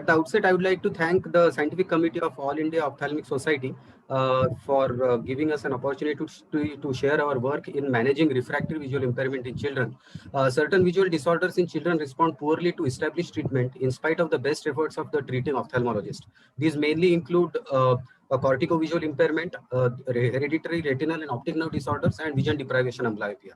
At the outset, I would like to thank the Scientific Committee of All India Ophthalmic Society for giving us an opportunity to share our work in managing refractory visual impairment in children. Certain visual disorders in children respond poorly to established treatment in spite of the best efforts of the treating ophthalmologist. These mainly include a corticovisual impairment, hereditary retinal and optic nerve disorders, and vision deprivation amblyopia.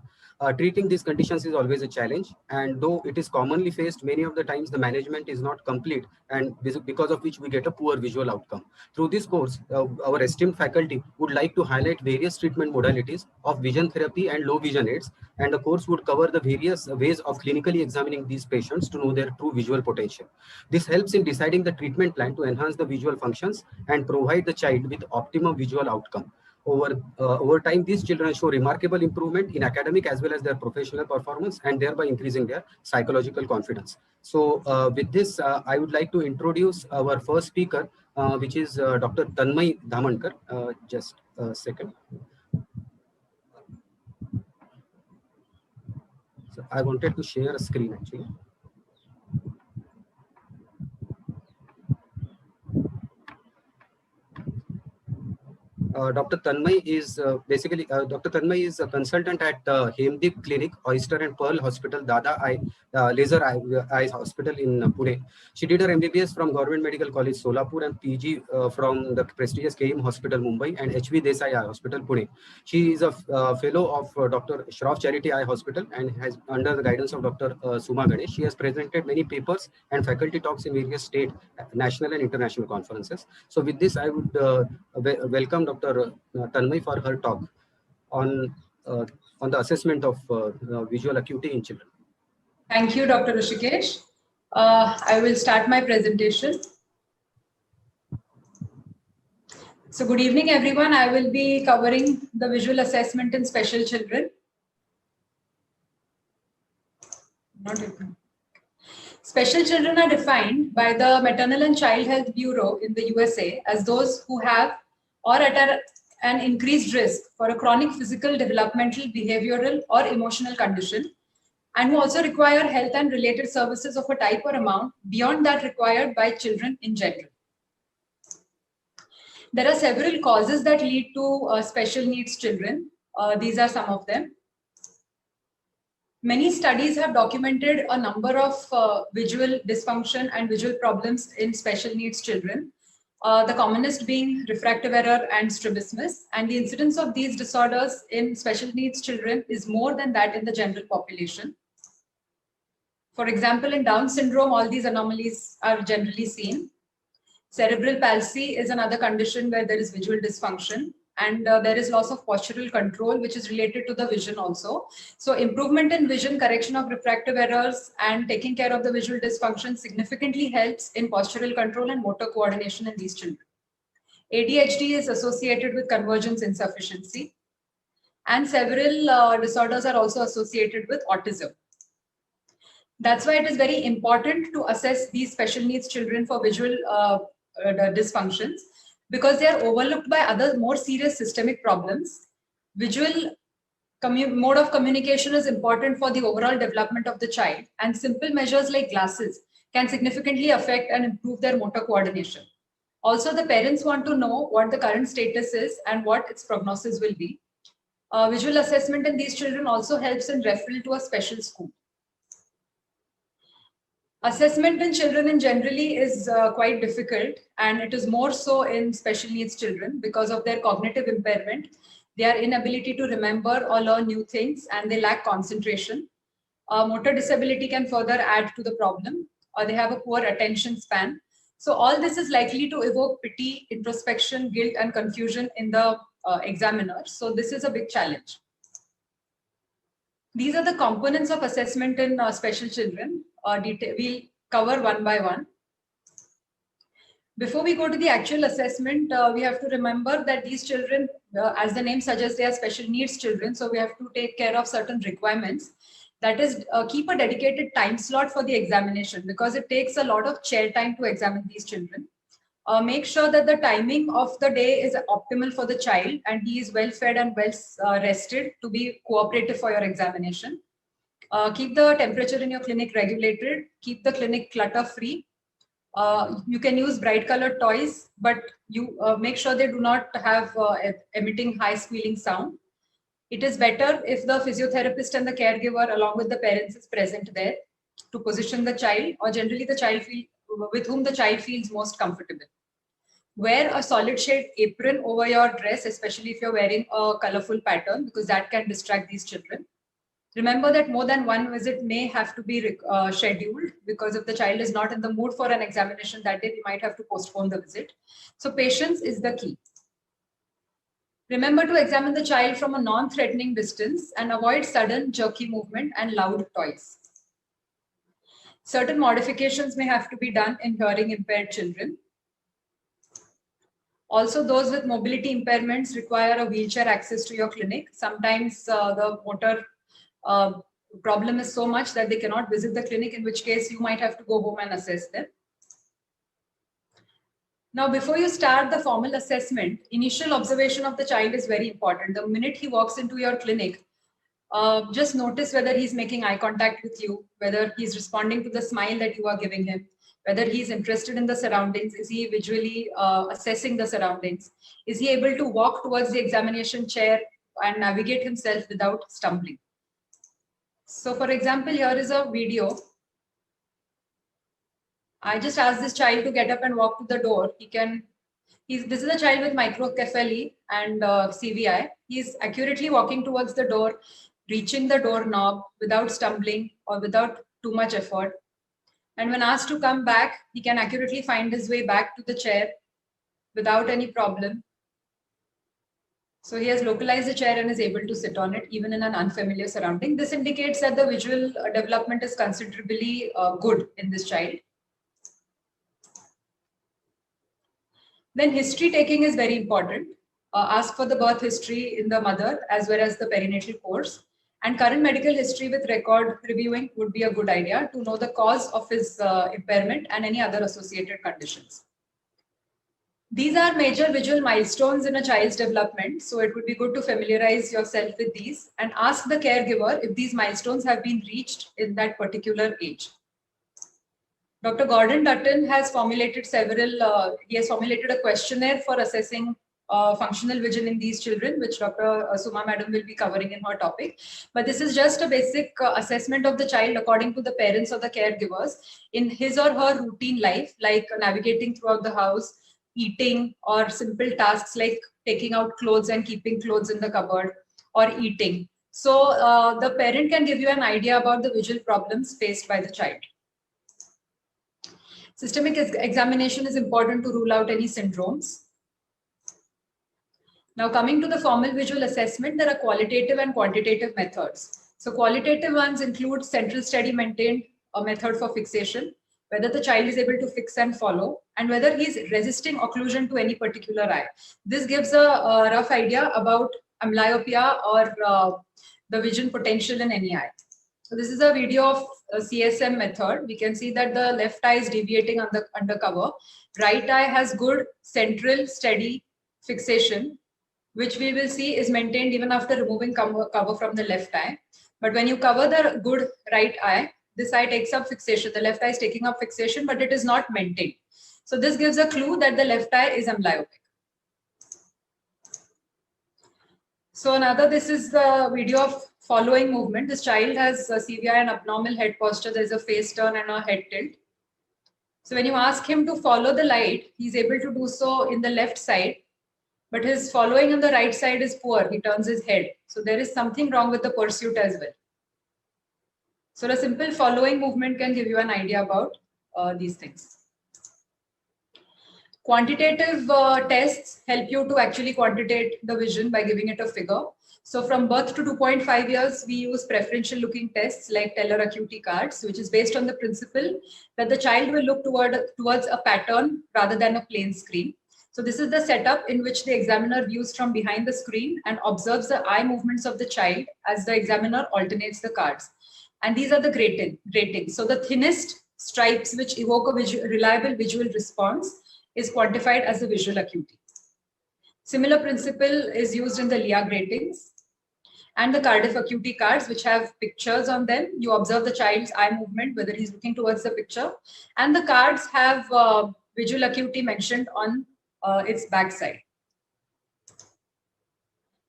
Treating these conditions is always a challenge, and though it is commonly faced, many of the times the management is not complete, and because of which we get a poor visual outcome. Through this course, our esteemed faculty would like to highlight various treatment modalities of vision therapy and low vision aids, and the course would cover the various ways of clinically examining these patients to know their true visual potential. This helps in deciding the treatment plan to enhance the visual functions and provide the child with optimum visual outcome. Over time, these children show remarkable improvement in academic as well as their professional performance, and thereby increasing their psychological confidence. So with this, I would like to introduce our first speaker, which is Dr. Tanmay Dhamankar. Just a second. So I wanted to share a screen actually. Dr. Tanmay is Dr. Tanmay is a consultant at Hemdeep Clinic, Oyster and Pearl Hospital, Dada Laser Eye Hospital in Pune. She did her MBBS from Government Medical College Solapur and PG from the prestigious KM Hospital Mumbai and HV Desai Eye Hospital Pune. She is a fellow of Dr. Shroff Charity Eye Hospital and has, under the guidance of Dr. Suma Ganesh, she has presented many papers and faculty talks in various state, national and international conferences. So with this, I would welcome Dr. Tanmay for her talk on the assessment of visual acuity in children. Thank you, Dr. Rishikesh. I will start my presentation. So good evening, everyone. I will be covering the visual assessment in special children. Special children are defined by the Maternal and Child Health Bureau in the USA as those who have or at an increased risk for a chronic physical, developmental, behavioral, or emotional condition, and who also require health and related services of a type or amount beyond that required by children in general. There are several causes that lead to special needs children. These are some of them. Many studies have documented a number of visual dysfunction and visual problems in special needs children. The commonest being refractive error and strabismus, and the incidence of these disorders in special needs children is more than that in the general population. For example, in Down syndrome, all these anomalies are generally seen. Cerebral palsy is another condition where there is visual dysfunction, and there is loss of postural control, which is related to the vision also. So improvement in vision, correction of refractive errors, and taking care of the visual dysfunction significantly helps in postural control and motor coordination in these children. ADHD is associated with convergence insufficiency, and several disorders are also associated with autism. That's why it is very important to assess these special needs children for visual dysfunctions, because they are overlooked by other more serious systemic problems. Visual mode of communication is important for the overall development of the child, and simple measures like glasses can significantly affect and improve their motor coordination. Also, the parents want to know what the current status is and what its prognosis will be. Visual assessment in these children also helps in referral to a special school. Assessment in children in generally is quite difficult, and it is more so in special needs children because of their cognitive impairment, their inability to remember or learn new things, and they lack concentration. Motor disability can further add to the problem, or they have a poor attention span. So all this is likely to evoke pity, introspection, guilt, and confusion in the examiner. So this is a big challenge. These are the components of assessment in special children. We'll cover one by one. Before we go to the actual assessment, we have to remember that these children, as the name suggests, they are special needs children. So we have to take care of certain requirements. That is, keep a dedicated time slot for the examination, because it takes a lot of chair time to examine these children. Make sure that the timing of the day is optimal for the child and he is well fed and well rested to be cooperative for your examination. Keep the temperature in your clinic regulated. Keep the clinic clutter free. You can use bright colored toys, but you make sure they do not have emitting high squealing sound. It is better if the physiotherapist and the caregiver along with the parents is present there to position the child, or generally the child with whom the child feels most comfortable. Wear a solid shade apron over your dress, especially if you're wearing a colorful pattern, because that can distract these children. Remember that more than one visit may have to be scheduled, because if the child is not in the mood for an examination that day, we might have to postpone the visit. So patience is the key. Remember to examine the child from a non-threatening distance and avoid sudden jerky movement and loud toys. Certain modifications may have to be done in hearing impaired children. Also, those with mobility impairments require a wheelchair access to your clinic. Sometimes the motor problem is so much that they cannot visit the clinic, in which case you might have to go home and assess them. Now, before you start the formal assessment, initial observation of the child is very important. The minute he walks into your clinic, just notice whether he's making eye contact with you, whether he's responding to the smile that you are giving him, whether he's interested in the surroundings. Is he visually assessing the surroundings? Is he able to walk towards the examination chair and navigate himself without stumbling? So for example, here is a video. I just asked this child to get up and walk to the door. This is a child with microcephaly and CVI. He's accurately walking towards the door, reaching the doorknob without stumbling or without too much effort. And when asked to come back, he can accurately find his way back to the chair without any problem. So he has localized the chair and is able to sit on it even in an unfamiliar surrounding. This indicates that the visual development is considerably good in this child. Then history taking is very important. Ask for the birth history in the mother as well as the perinatal course. And current medical history with record reviewing would be a good idea to know the cause of his impairment and any other associated conditions. These are major visual milestones in a child's development, so it would be good to familiarize yourself with these and ask the caregiver if these milestones have been reached in that particular age. Dr. Gordon Dutton has formulated a questionnaire for assessing functional vision in these children, which Dr. Suma Madam will be covering in her topic. But this is just a basic assessment of the child according to the parents or the caregivers in his or her routine life, like navigating throughout the house, eating, or simple tasks like taking out clothes and keeping clothes in the cupboard, or eating. So the parent can give you an idea about the visual problems faced by the child. Systemic examination is important to rule out any syndromes. Now coming to the formal visual assessment, there are qualitative and quantitative methods. So qualitative ones include central steady maintained, a method for fixation, whether the child is able to fix and follow, and whether he is resisting occlusion to any particular eye. This gives a rough idea about amblyopia or the vision potential in any eye. So this is a video of a CSM method. We can see that the left eye is deviating on the undercover. Right eye has good central steady fixation, which we will see is maintained even after removing cover from the left eye. But when you cover the good right eye, this eye takes up fixation. The left eye is taking up fixation, but it is not maintained. So this gives a clue that the left eye is amblyopic. So this is the video of following movement. This child has CVI and abnormal head posture. There is a face turn and a head tilt. So when you ask him to follow the light, he's able to do so in the left side, but his following on the right side is poor. He turns his head. So there is something wrong with the pursuit as well. So the simple following movement can give you an idea about these things. Quantitative tests help you to actually quantitate the vision by giving it a figure. So from birth to 2.5 years, we use preferential looking tests like Teller Acuity cards, which is based on the principle that the child will look towards a pattern rather than a plain screen. So this is the setup in which the examiner views from behind the screen and observes the eye movements of the child as the examiner alternates the cards. And these are the gratings. So the thinnest stripes which evoke a reliable visual response is quantified as the visual acuity. Similar principle is used in the Lia gratings. and the Cardiff Acuity cards, which have pictures on them. You observe the child's eye movement, whether he's looking towards the picture, and the cards have visual acuity mentioned on its backside.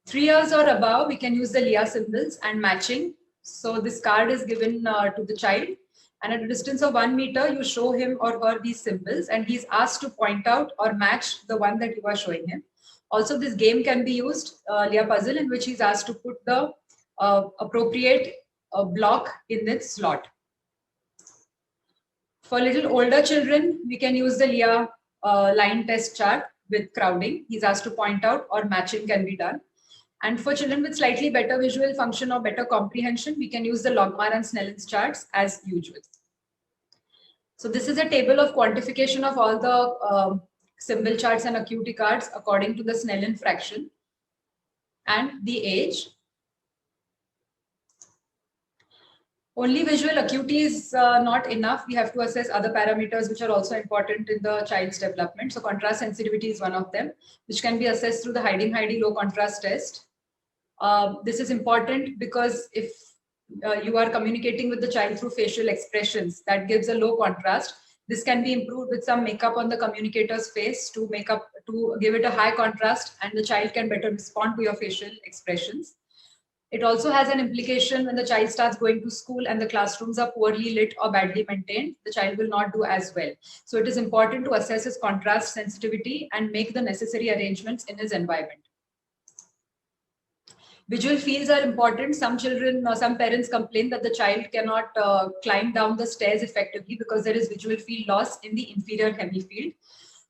3 years or above, we can use the Lia symbols and matching. So this card is given to the child, and at a distance of 1 meter, you show him or her these symbols, and he's asked to point out or match the one that you are showing him. Also, this game can be used, Lia puzzle, in which he's asked to put the appropriate block in its slot. For little older children, we can use the Lia line test chart with crowding. He's asked to point out or matching can be done. And for children with slightly better visual function or better comprehension, we can use the Logmar and Snellen's charts as usual. So this is a table of quantification of all the symbol charts and acuity cards according to the Snellen fraction and the age. Only visual acuity is not enough. We have to assess other parameters which are also important in the child's development. So contrast sensitivity is one of them, which can be assessed through the Heiding-Heide low contrast test. This is important because if you are communicating with the child through facial expressions, that gives a low contrast. This can be improved with some makeup on the communicator's face to give it a high contrast, and the child can better respond to your facial expressions. It also has an implication when the child starts going to school and the classrooms are poorly lit or badly maintained, the child will not do as well. So it is important to assess his contrast sensitivity and make the necessary arrangements in his environment. Visual fields are important. Some children, some parents complain that the child cannot climb down the stairs effectively because there is visual field loss in the inferior hemifield.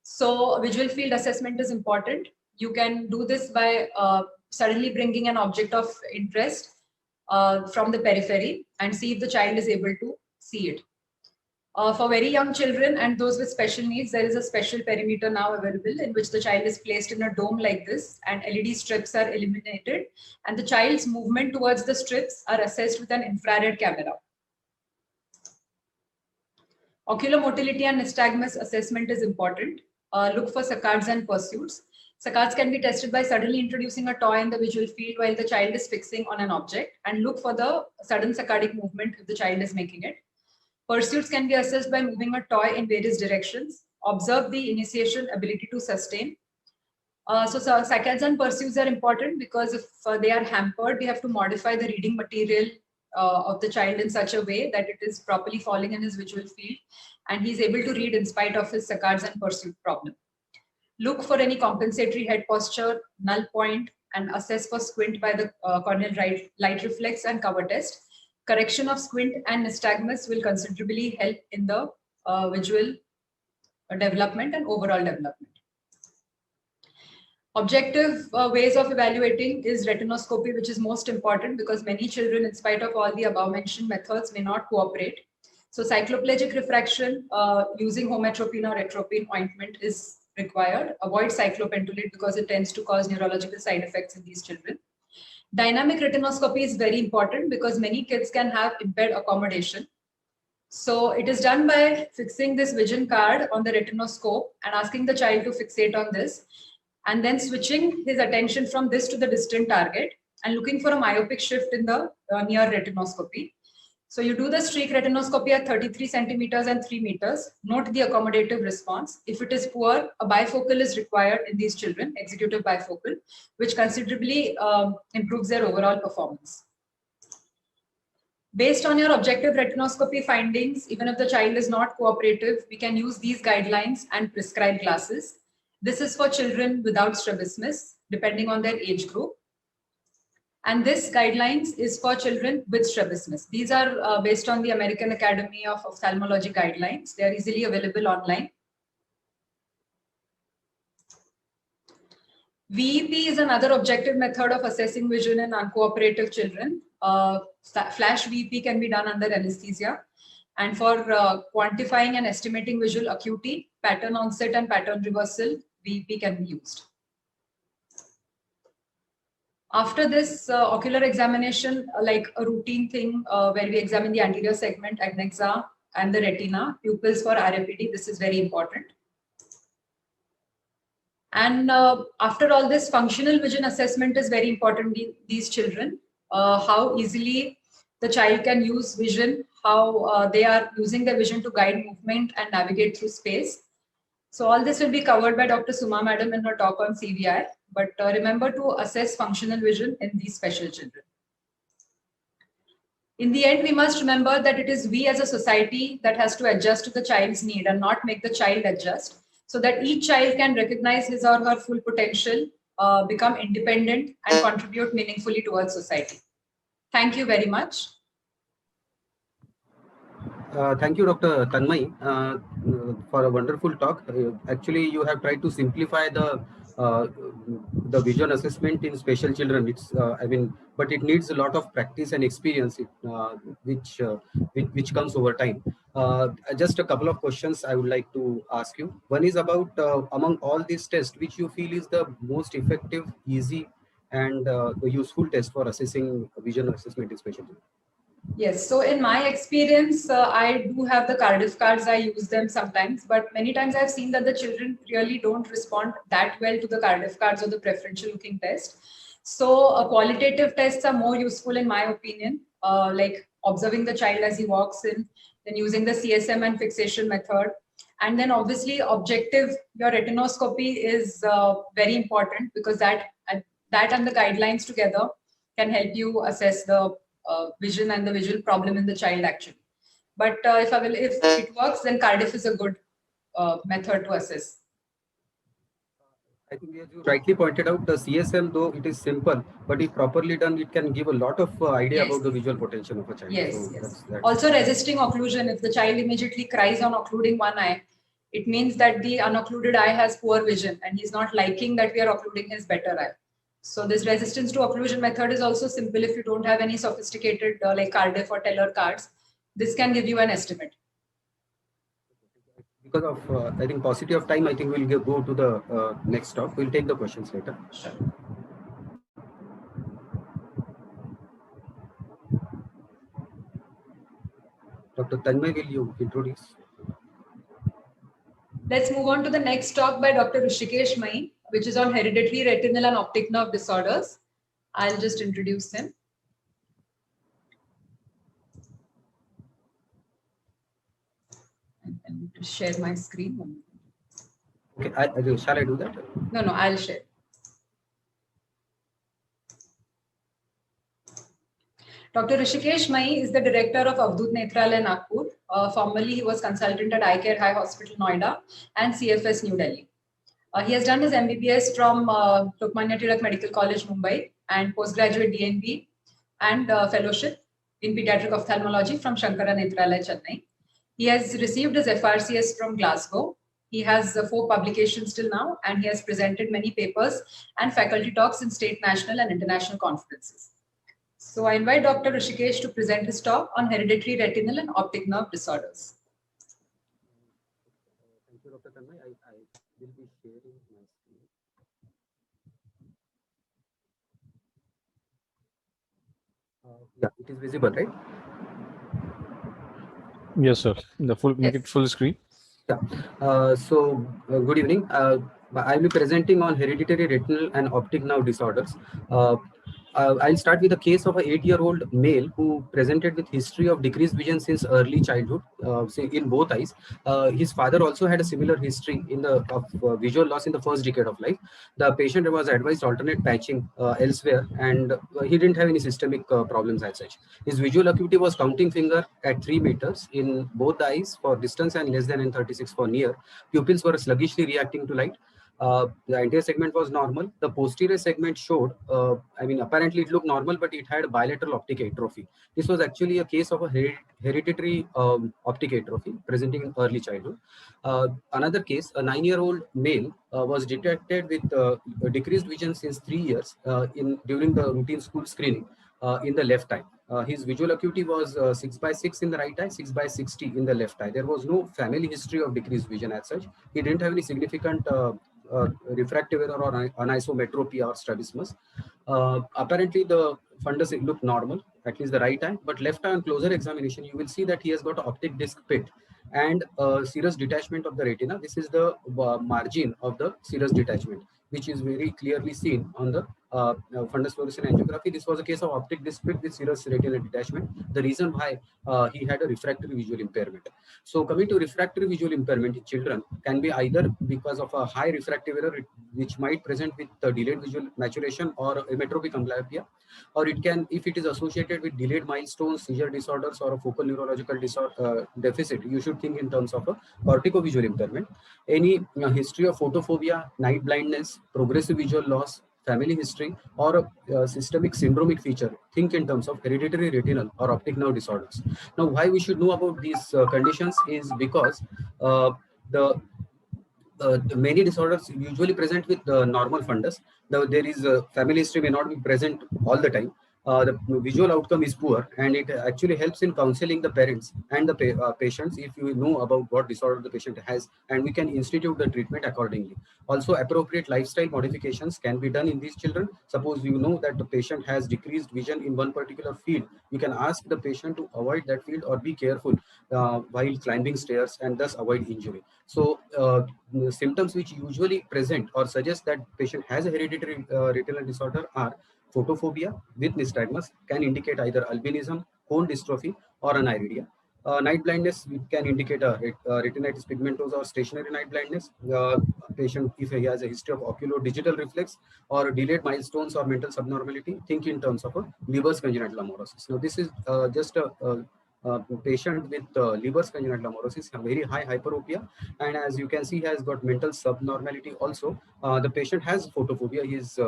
So visual field assessment is important. You can do this by suddenly bringing an object of interest from the periphery and see if the child is able to see it. For very young children and those with special needs, there is a special perimeter now available in which the child is placed in a dome like this and LED strips are eliminated, and the child's movement towards the strips are assessed with an infrared camera. Ocular motility and nystagmus assessment is important. Look for saccades and pursuits. Saccades can be tested by suddenly introducing a toy in the visual field while the child is fixing on an object, and look for the sudden saccadic movement if the child is making it. Pursuits can be assessed by moving a toy in various directions. Observe the initiation ability to sustain. So saccades and pursuits are important because if they are hampered, we have to modify the reading material of the child in such a way that it is properly falling in his visual field and he is able to read in spite of his saccades and pursuit problem. Look for any compensatory head posture, null point, and assess for squint by the corneal light reflex and cover test. Correction of squint and nystagmus will considerably help in the visual development and overall development. Objective ways of evaluating is retinoscopy, which is most important because many children, in spite of all the above mentioned methods, may not cooperate. So cycloplegic refraction using hometropine or atropine ointment is required. Avoid cyclopentolate because it tends to cause neurological side effects in these children. Dynamic retinoscopy is very important because many kids can have impaired accommodation. So it is done by fixing this vision card on the retinoscope and asking the child to fixate on this, and then switching his attention from this to the distant target and looking for a myopic shift in the near retinoscopy. So you do the streak retinoscopy at 33 centimeters and 3 meters. Note the accommodative response. If it is poor, a bifocal is required in these children, executive bifocal, which considerably improves their overall performance. Based on your objective retinoscopy findings, even if the child is not cooperative, we can use these guidelines and prescribe glasses. This is for children without strabismus, depending on their age group. And this guidelines is for children with strabismus. These are based on the American Academy of Ophthalmology guidelines. They are easily available online. VEP is another objective method of assessing vision in uncooperative children. Flash VEP can be done under anesthesia. And for quantifying and estimating visual acuity, pattern onset and pattern reversal, VEP can be used. After this ocular examination, like a routine thing where we examine the anterior segment, adnexa, and the retina, pupils for RFPD, this is very important. And after all this, functional vision assessment is very important in these children. how easily the child can use vision, how they are using their vision to guide movement and navigate through space. So all this will be covered by Dr. Suma Madam in her talk on CVI. But remember to assess functional vision in these special children. In the end, we must remember that it is we as a society that has to adjust to the child's need and not make the child adjust, so that each child can recognize his or her full potential, become independent, and contribute meaningfully towards society. Thank you very much. Thank you, Dr. Tanmay, for a wonderful talk. Actually, you have tried to simplify the vision assessment in special children. It's, but it needs a lot of practice and experience, which comes over time. Just a couple of questions I would like to ask you. One is about among all these tests, which you feel is the most effective, easy, and useful test for assessing vision assessment in special children? Yes, so in my experience, I do have the Cardiff cards. I use them sometimes, but many times I've seen that the children really don't respond that well to the Cardiff cards or the preferential looking test. So qualitative tests are more useful in my opinion, like observing the child as he walks in, then using the CSM and fixation method. And then obviously objective, your retinoscopy is very important, because that and the guidelines together can help you assess the vision and the visual problem in the child actually. But if it works, then Cardiff is a good method to assess. I think as you rightly pointed out, the CSM, though it is simple, but if properly done, it can give a lot of idea about the visual potential of a child. Yes, so yes. That's also resisting occlusion. If the child immediately cries on occluding one eye, it means that the unoccluded eye has poor vision and he's not liking that we are occluding his better eye. So this resistance to occlusion method is also simple if you don't have any sophisticated like Cardiff or Teller cards. This can give you an estimate. Because of, I think, paucity of time, I think we'll go to the next talk. We'll take the questions later. Sure. Dr. Tanmay, will you introduce? Let's move on to the next talk by Dr. Hrishikesh Mai, which is on hereditary retinal and optic nerve disorders. I'll just introduce him. I need to share my screen. Okay, shall I do that? No, I'll share. Dr. Hrishikesh Mai is the director of Avadhut Nethralaya Nagpur. Formerly, he was consultant at Eye Care High Hospital, Noida, and CFS, New Delhi. He has done his MBBS from Lokmanya Tilak Medical College, Mumbai, and postgraduate DNB and fellowship in pediatric ophthalmology from Shankara Nethralaya, Chennai. He has received his FRCS from Glasgow. He has 4 publications till now, and he has presented many papers and faculty talks in state, national, and international conferences. So I invite Dr. Hrishikesh to present his talk on hereditary retinal and optic nerve disorders. Thank you, Dr. Tanmay. I will be sharing my screen. Yeah, it is visible, right? Yes, sir. Make it full screen. Yeah. Good evening. I will be presenting on hereditary retinal and optic nerve disorders. I'll start with a case of an 8-year-old male who presented with history of decreased vision since early childhood, in both eyes. His father also had a similar history of visual loss in the first decade of life. The patient was advised alternate patching elsewhere, and he didn't have any systemic problems as such. His visual acuity was counting finger at 3 meters in both eyes for distance and less than N36 for near. Pupils were sluggishly reacting to light. The anterior segment was normal. The posterior segment showed, apparently it looked normal, but it had bilateral optic atrophy. This was actually a case of a hereditary optic atrophy presenting in early childhood. Another case, a 9-year-old male was detected with decreased vision since 3 years during the routine school screening in the left eye. His visual acuity was 6/6 in the right eye, 6/60 in the left eye. There was no family history of decreased vision as such. He didn't have any significant refractive error or anisometropia or strabismus. Apparently, the fundus looked normal, at least the right eye, but left eye on closer examination, you will see that he has got an optic disc pit and serous detachment of the retina. This is the margin of the serous detachment, which is very clearly seen on the fundus fluorescein angiography. This was a case of optic disc with serous retinal detachment. The reason why he had a refractory visual impairment. So coming to refractory visual impairment in children can be either because of a high refractive error, which might present with delayed visual maturation or ametropic amblyopia, or it can, if it is associated with delayed milestones, seizure disorders, or a focal neurological deficit, you should think in terms of a corticovisual impairment. Any history of photophobia, night blindness, progressive visual loss, family history, or a systemic syndromic feature, think in terms of hereditary retinal or optic nerve disorders. Now, why we should know about these conditions is because the many disorders usually present with normal fundus. There is a family history may not be present all the time. The visual outcome is poor, and it actually helps in counseling the parents and the patients if you know about what disorder the patient has, and we can institute the treatment accordingly. Also, appropriate lifestyle modifications can be done in these children. Suppose you know that the patient has decreased vision in one particular field, you can ask the patient to avoid that field or be careful while climbing stairs, and thus avoid injury. So the symptoms which usually present or suggest that patient has a hereditary retinal disorder are photophobia with nystagmus, can indicate either albinism, cone dystrophy, or an iridia. Night blindness can indicate a retinitis pigmentosa or stationary night blindness. Patient, if he has a history of oculodigital reflex or delayed milestones or mental subnormality, think in terms of a Leber's congenital amaurosis. Now, this is just a patient with Leber's congenital amaurosis, a very high hyperopia, and as you can see, he has got mental subnormality also. The patient has photophobia. He is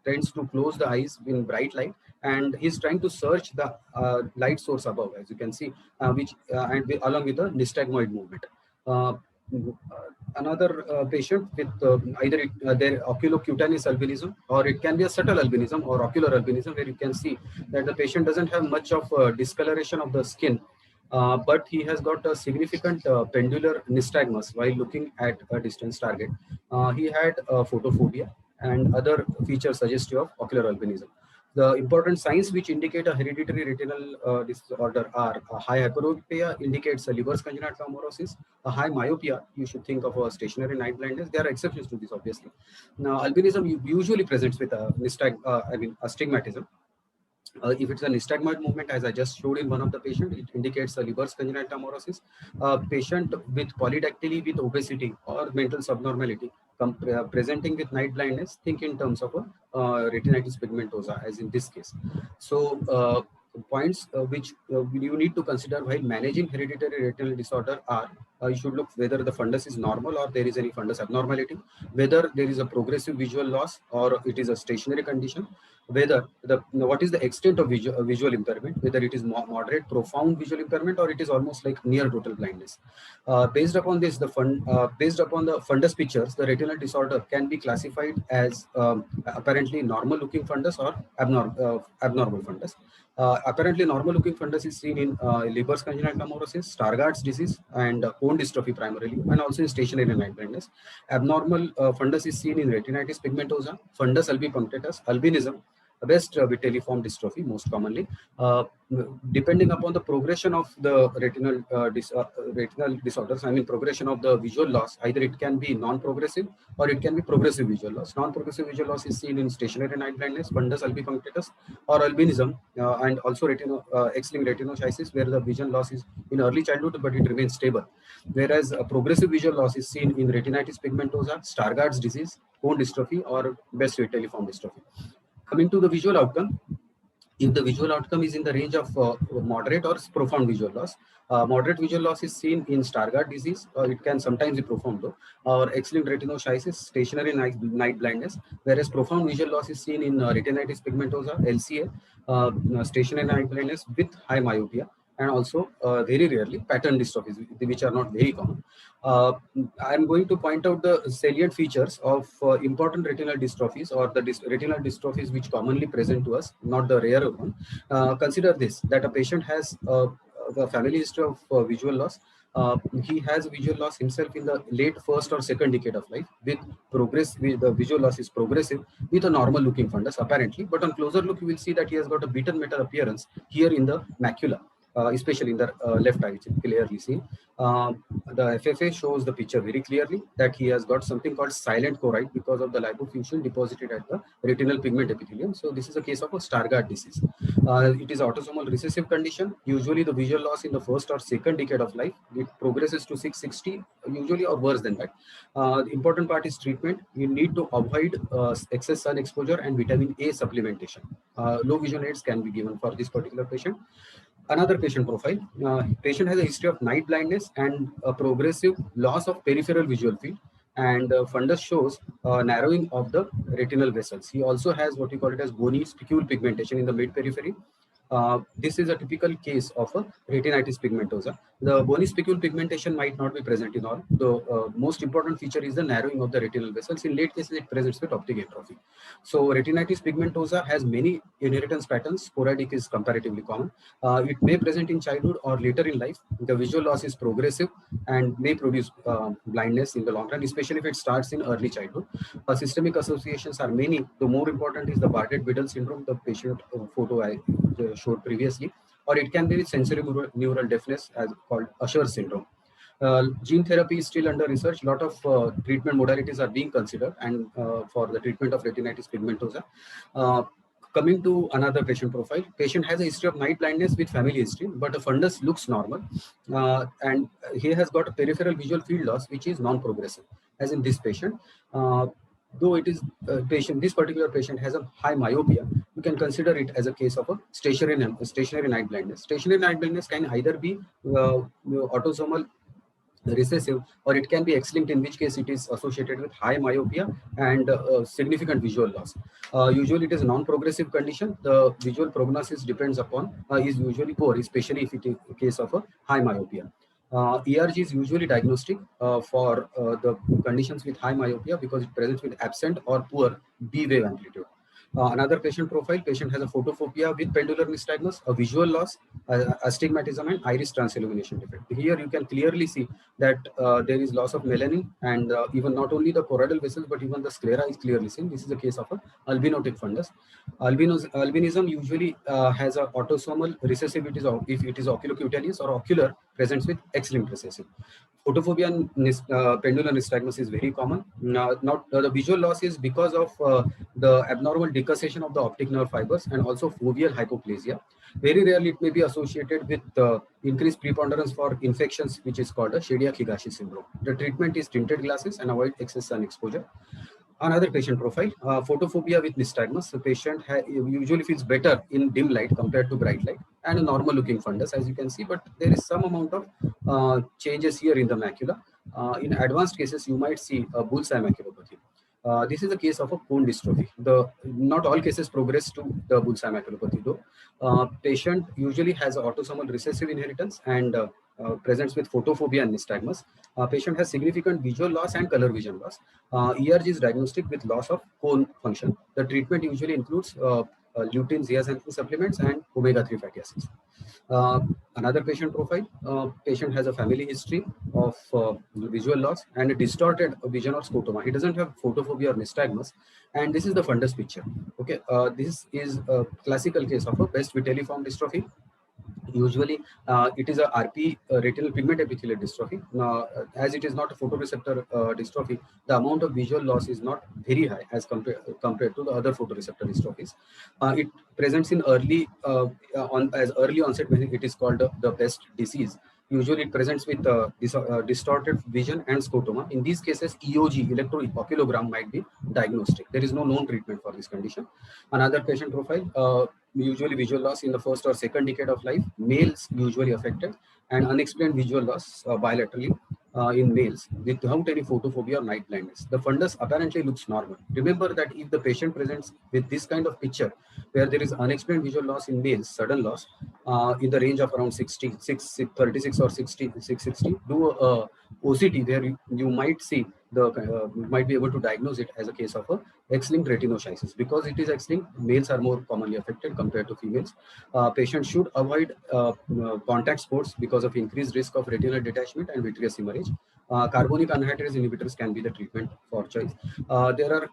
tends to close the eyes in bright light, and he's trying to search the light source above, as you can see, along with the nystagmoid movement. Another patient with either their oculocutaneous albinism, or it can be a subtle albinism or ocular albinism, where you can see that the patient doesn't have much of discoloration of the skin, but he has got a significant pendular nystagmus while looking at a distance target. He had photophobia and other features suggestive of ocular albinism. The important signs which indicate a hereditary retinal disorder are a high hyperopia indicates a Leber's congenital amaurosis, a high myopia, you should think of a stationary night blindness. There are exceptions to this, obviously. Now, albinism usually presents with a astigmatism. If it's a nystagmoid movement, as I just showed in one of the patients, it indicates a Leber's congenital amaurosis. Patient with polydactyly with obesity or mental subnormality presenting with night blindness, think in terms of a retinitis pigmentosa, as in this case. So points which you need to consider while managing hereditary retinal disorder are you should look whether the fundus is normal or there is any fundus abnormality, whether there is a progressive visual loss or it is a stationary condition, whether what is the extent of visual impairment, whether it is moderate, profound visual impairment, or it is almost like near total blindness. Based upon this, based upon the fundus pictures, the retinal disorder can be classified as apparently normal looking fundus or abnormal fundus. Apparently normal looking fundus is seen in Leber's congenital amaurosis, Stargardt's disease, and cone dystrophy primarily, and also in stationary night blindness. Abnormal fundus is seen in retinitis pigmentosa, fundus albipunctatus, albinism, West vitelliform dystrophy most commonly. Depending upon the progression of the retinal disorders, I mean progression of the visual loss, either it can be non-progressive or it can be progressive visual loss. Non-progressive visual loss is seen in stationary night blindness, fundus albipunctatus, or albinism, and also X-linked retinoschisis, where the vision loss is in early childhood but it remains stable. Whereas progressive visual loss is seen in retinitis pigmentosa, Stargardt's disease, cone dystrophy, or West vitelliform dystrophy. Coming to the visual outcome, if the visual outcome is in the range of moderate or profound visual loss, moderate visual loss is seen in Stargardt disease, or it can sometimes be profound though, or X-linked retinoschisis, stationary night blindness, whereas profound visual loss is seen in retinitis pigmentosa, LCA, stationary night blindness with high myopia, and also very rarely pattern dystrophies, which are not very common. I'm going to point out the salient features of important retinal dystrophies, or the retinal dystrophies which commonly present to us, not the rare one. Consider this, that a patient has a family history of visual loss. He has visual loss himself in the late first or second decade of life. The visual loss is progressive with a normal looking fundus apparently, but on closer look you will see that he has got a beaten metal appearance here in the macula. especially in the left eye, which is clearly seen. The FFA shows the picture very clearly that he has got something called silent choroid because of the lipofuscin deposited at the retinal pigment epithelium. So this is a case of a Stargardt disease. It is autosomal recessive condition. Usually the visual loss in the first or second decade of life. It progresses to 660, usually, or worse than that. The important part is treatment. You need to avoid excess sun exposure and vitamin A supplementation. Low vision aids can be given for this particular patient. Another patient profile. Patient has a history of night blindness and a progressive loss of peripheral visual field. And fundus shows narrowing of the retinal vessels. He also has what we call it as bony spicule pigmentation in the mid periphery. This is a typical case of a retinitis pigmentosa. The bony spicule pigmentation might not be present in all. The most important feature is the narrowing of the retinal vessels. In late cases, it presents with optic atrophy. So retinitis pigmentosa has many inheritance patterns. Sporadic is comparatively common. It may present in childhood or later in life. The visual loss is progressive and may produce blindness in the long run, especially if it starts in early childhood. Systemic associations are many. The more important is the Bardet-Biedl syndrome, the patient photo I showed previously, or it can be with sensory neural deafness as called Usher syndrome. Gene therapy is still under research. A lot of treatment modalities are being considered and for the treatment of retinitis pigmentosa. Coming to another patient profile, patient has a history of night blindness with family history, but the fundus looks normal. And he has got a peripheral visual field loss, which is non-progressive, as in this patient. Though it is this particular patient has a high myopia, you can consider it as a case of a stationary night blindness. Stationary night blindness can either be autosomal recessive, or it can be X-linked, in which case it is associated with high myopia and significant visual loss. Usually it is a non-progressive condition. The visual prognosis depends upon is usually poor, especially if it is a case of a high myopia. ERG is usually diagnostic for the conditions with high myopia because it presents with absent or poor B wave amplitude. Another patient profile, patient has a photophobia with pendular nystagmus, a visual loss, astigmatism, and iris transillumination defect. Here you can clearly see that there is loss of melanin, and even not only the choroidal vessels, but even the sclera is clearly seen. This is a case of a albinotic fundus. Albinism usually has a autosomal recessivity if it is oculocutaneous or ocular, presents with X-linked recessive. Photophobia and pendular nystagmus is very common. The visual loss is because of the abnormal decussation of the optic nerve fibers and also foveal hypoplasia. Very rarely it may be associated with increased preponderance for infections, which is called a Shediac-Higashi syndrome. The treatment is tinted glasses and avoid excess sun exposure. Another patient profile, photophobia with nystagmus. The patient usually feels better in dim light compared to bright light, and a normal looking fundus, as you can see, but there is some amount of changes here in the macula. In advanced cases, you might see a bullseye maculopathy. This is a case of a cone dystrophy. Not all cases progress to the bullseye maculopathy though. Patient usually has autosomal recessive inheritance and presents with photophobia and nystagmus. Patient has significant visual loss and color vision loss. ERG is diagnostic with loss of cone function. The treatment usually includes lutein, zeaxanthin supplements, and omega-3 fatty acids. Another patient profile, patient has a family history of visual loss and a distorted vision or scotoma. He doesn't have photophobia or nystagmus, and this is the fundus picture. Okay, this is a classical case of a Best vitelliform dystrophy. Usually, it is a RP retinal pigment epithelial dystrophy. Now, as it is not a photoreceptor dystrophy, the amount of visual loss is not very high as compared to the other photoreceptor dystrophies. It presents in early onset when it is called the Best disease. Usually, it presents with distorted vision and scotoma. In these cases, EOG, electrooculogram, might be diagnostic. There is no known treatment for this condition. Another patient profile, usually visual loss in the first or second decade of life, males usually affected, and unexplained visual loss bilaterally in males without any photophobia or night blindness. The fundus apparently looks normal. Remember that if the patient presents with this kind of picture, where there is unexplained visual loss in males, sudden loss, in the range of around 36 or 660, do a OCT where you might see might be able to diagnose it as a case of a X-linked retinoschisis. Because it is X-linked, males are more commonly affected compared to females. Patients should avoid contact sports because of increased risk of retinal detachment and vitreous hemorrhage. Carbonic anhydrase inhibitors can be the treatment for choice. There are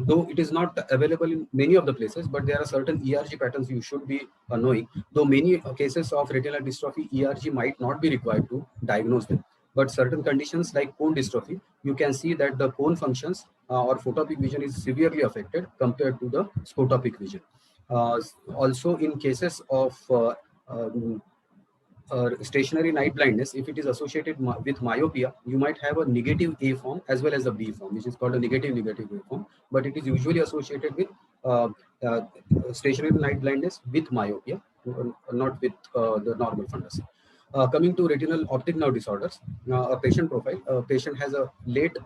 though it is not available in many of the places, but there are certain ERG patterns you should be knowing. Though many cases of retinal dystrophy, ERG might not be required to diagnose them. But certain conditions like cone dystrophy, you can see that the cone functions or photopic vision is severely affected compared to the scotopic vision. Also, in cases of stationary night blindness, if it is associated with myopia, you might have a negative A form as well as a B form, which is called a negative A form, but it is usually associated with stationary night blindness with myopia, not with the normal fundus. Coming to retinal optic nerve disorders, a patient profile, a patient has a late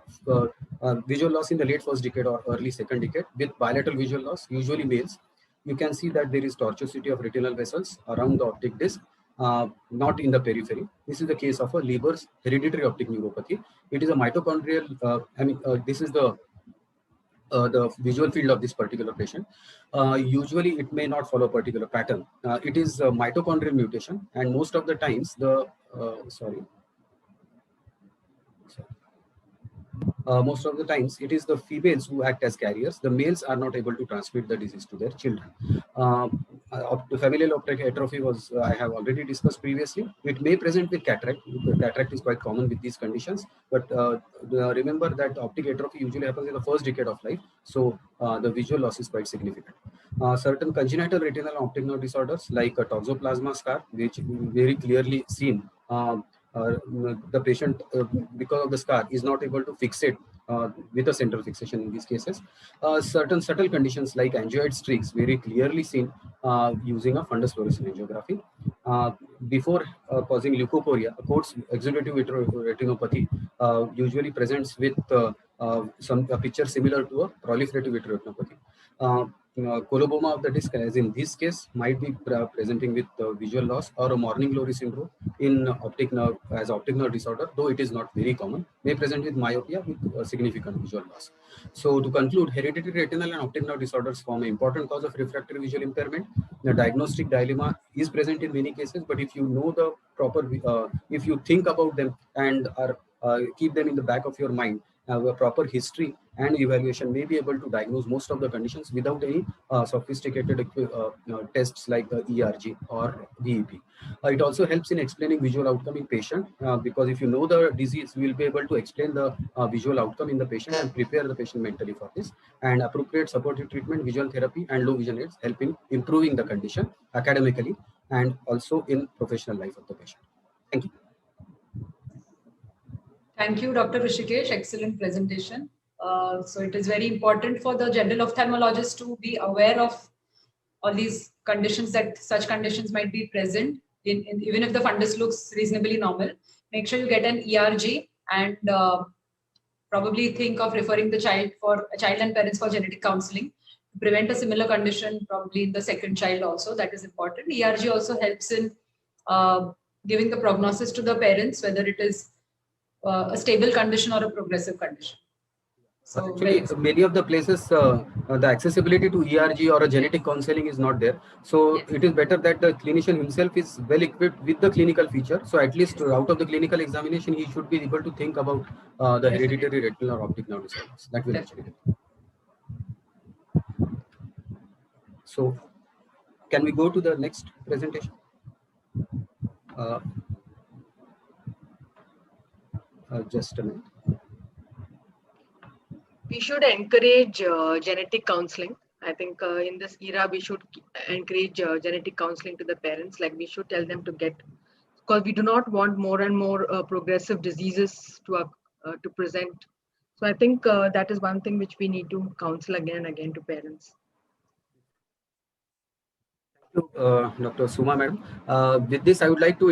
visual loss in the late first decade or early second decade with bilateral visual loss, usually males. You can see that there is tortuosity of retinal vessels around the optic disc, not in the periphery. This is the case of a Leber's hereditary optic neuropathy. It is a mitochondrial, this is the visual field of this particular patient. Usually it may not follow a particular pattern. It is a mitochondrial mutation, and most of the times the, most of the times it is the females who act as carriers. The males are not able to transmit the disease to their children. The familial optic atrophy was, I have already discussed previously. It may present with cataract. Cataract is quite common with these conditions, but remember that optic atrophy usually happens in the first decade of life. So the visual loss is quite significant. Certain congenital retinal optic nerve disorders like a toxoplasma scar, which very clearly seen. The patient, because of the scar, is not able to fixate with a central fixation in these cases. Certain subtle conditions like angioid streaks, very clearly seen using a fundus fluorescein angiography. Before causing leukoporia, Coats exudative retinopathy usually presents with a picture similar to a proliferative vitreoretinopathy. Coloboma of the disc, as in this case, might be presenting with visual loss, or a morning glory syndrome in optic nerve as optic nerve disorder, though it is not very common, may present with myopia with significant visual loss. So to conclude, hereditary retinal and optic nerve disorders form an important cause of refractory visual impairment. The diagnostic dilemma is present in many cases, but if you know the proper, if you think about them and are keep them in the back of your mind, have a proper history and evaluation, may be able to diagnose most of the conditions without any sophisticated tests like the ERG or VEP. It also helps in explaining visual outcome in patient, because if you know the disease, you will be able to explain the visual outcome in the patient and prepare the patient mentally for this. And appropriate supportive treatment, visual therapy and low vision aids help in improving the condition academically and also in professional life of the patient. Thank you. Thank you, Dr. Rishikesh. Excellent presentation. So it is very important for the general ophthalmologist to be aware of all these conditions, that such conditions might be present even if the fundus looks reasonably normal. Make sure you get an ERG and probably think of referring the child and parents for genetic counseling to prevent a similar condition probably in the second child also. That is important. ERG also helps in giving the prognosis to the parents, whether it is a stable condition or a progressive condition. So actually, many of the places, the accessibility to ERG or a genetic counseling is not there. So yes, it is better that the clinician himself is well equipped with the clinical feature. So at least out of the clinical examination, he should be able to think about the hereditary retinal or optic nerve disorders. That will actually help. So can we go to the next presentation? Just a minute. We should encourage genetic counseling. I think in this era, we should encourage genetic counseling to the parents. Like we should tell them to get, because we do not want more and more progressive diseases to present. So I think that is one thing which we need to counsel again and again to parents. Thank you, Dr. Suma, madam. With this, I would like to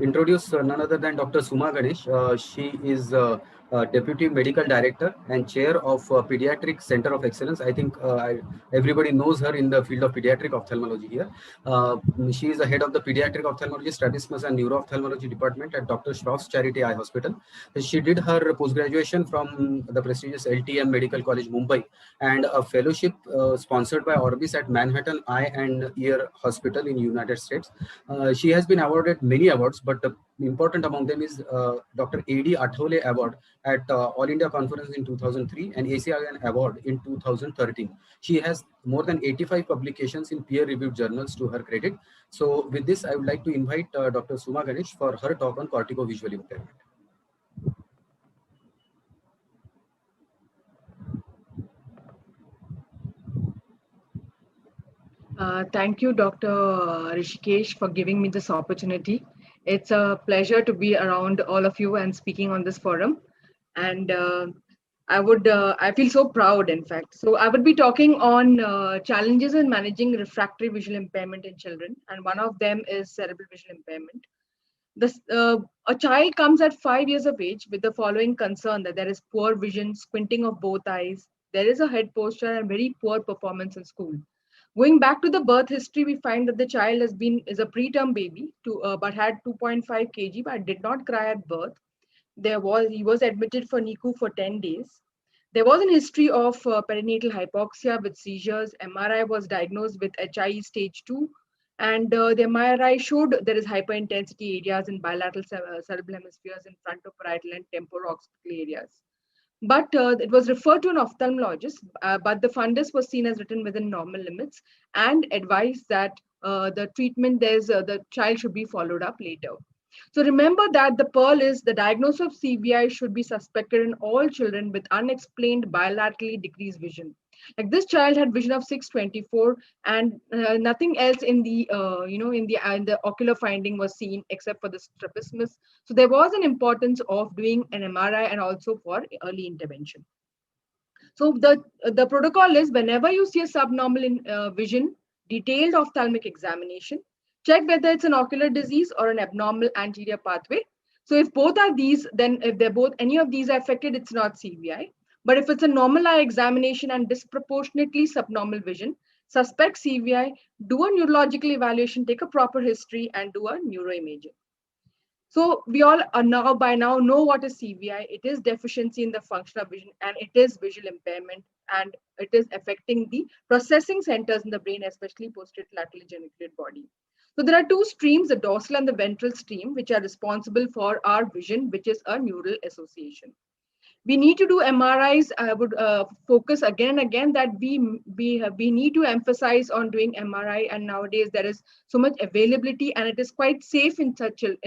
introduce none other than Dr. Suma Ganesh. She is Deputy Medical Director and Chair of Pediatric Center of Excellence. I think everybody knows her in the field of pediatric ophthalmology here. She is the head of the Pediatric Ophthalmology, Strabismus and Neuro-Ophthalmology Department at Dr. Schroff's Charity Eye Hospital. She did her post-graduation from the prestigious LTM Medical College, Mumbai, and a fellowship sponsored by Orbis at Manhattan Eye and Ear Hospital in United States. She has been awarded many awards, but important among them is Dr. A.D. Athole Award at All India Conference in 2003 and ACIN Award in 2013. She has more than 85 publications in peer-reviewed journals to her credit. So with this, I would like to invite Dr. Suma Ganesh for her talk on corticovisual impairment. Thank you, Dr. Rishikesh, for giving me this opportunity. It's a pleasure to be around all of you and speaking on this forum. And I feel so proud, in fact. So I would be talking on challenges in managing refractory visual impairment in children. And one of them is cerebral visual impairment. A child comes at 5 years of age with the following concern that there is poor vision, squinting of both eyes, there is a head posture and very poor performance in school. Going back to the birth history, we find that the child is a preterm baby but had 2.5 kg but did not cry at birth. He was admitted for NICU for 10 days. There was a history of perinatal hypoxia with seizures. MRI was diagnosed with HIE stage 2. And the MRI showed there is hyperintensity areas in bilateral cerebral hemispheres in frontoparietal and temporooccipital areas. But it was referred to an ophthalmologist, but the fundus was seen as written within normal limits and advised that the treatment, the child should be followed up later. So remember that the pearl is the diagnosis of CVI should be suspected in all children with unexplained bilaterally decreased vision. Like this child had vision of 624 and nothing else in the the ocular finding was seen except for the strabismus. So there was an importance of doing an MRI and also for early intervention. So the protocol is whenever you see a subnormal vision, detailed ophthalmic examination, check whether it's an ocular disease or an abnormal anterior pathway. So if both are these, then if any of these are affected, it's not CVI. But if it's a normal eye examination and disproportionately subnormal vision, suspect CVI, do a neurological evaluation, take a proper history and do a neuroimaging. So we all are by now know what is CVI. It is deficiency in the function of vision and it is visual impairment and it is affecting the processing centers in the brain, especially posterior lateral geniculate body. So there are two streams, the dorsal and the ventral stream, which are responsible for our vision, which is a neural association. We need to do MRIs. I would focus again and again that we need to emphasize on doing MRI. And nowadays there is so much availability, and it is quite safe in doing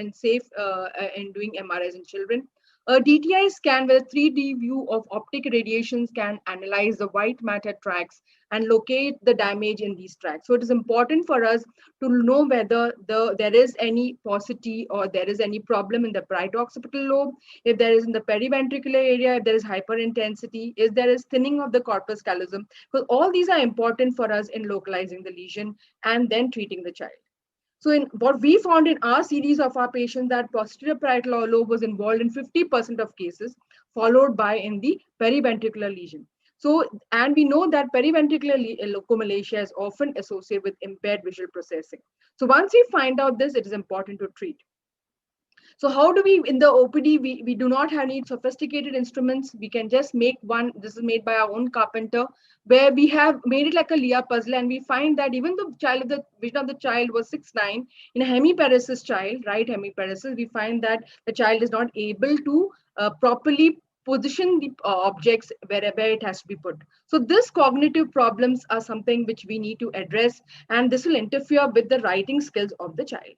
MRIs in children. A DTI scan with a 3D view of optic radiations can analyze the white matter tracks and locate the damage in these tracks. So it is important for us to know whether there is any paucity or there is any problem in the bright occipital lobe, if there is in the periventricular area, if there is hyperintensity, if there is thinning of the corpus callosum. Because all these are important for us in localizing the lesion and then treating the child. So in what we found in our series of our patients that posterior parietal lobe was involved in 50% of cases, followed by in the periventricular lesion. So, and we know that periventricular locomalacia is often associated with impaired visual processing. So once we find out this, it is important to treat. So how do we, in the OPD, we do not have any sophisticated instruments. We can just make one. This is made by our own carpenter, where we have made it like a Lia puzzle. And we find that even the vision of the child was 6'9", in a hemiparesis child, right hemiparesis, we find that the child is not able to properly position the objects wherever it has to be put. So this cognitive problems are something which we need to address, and this will interfere with the writing skills of the child.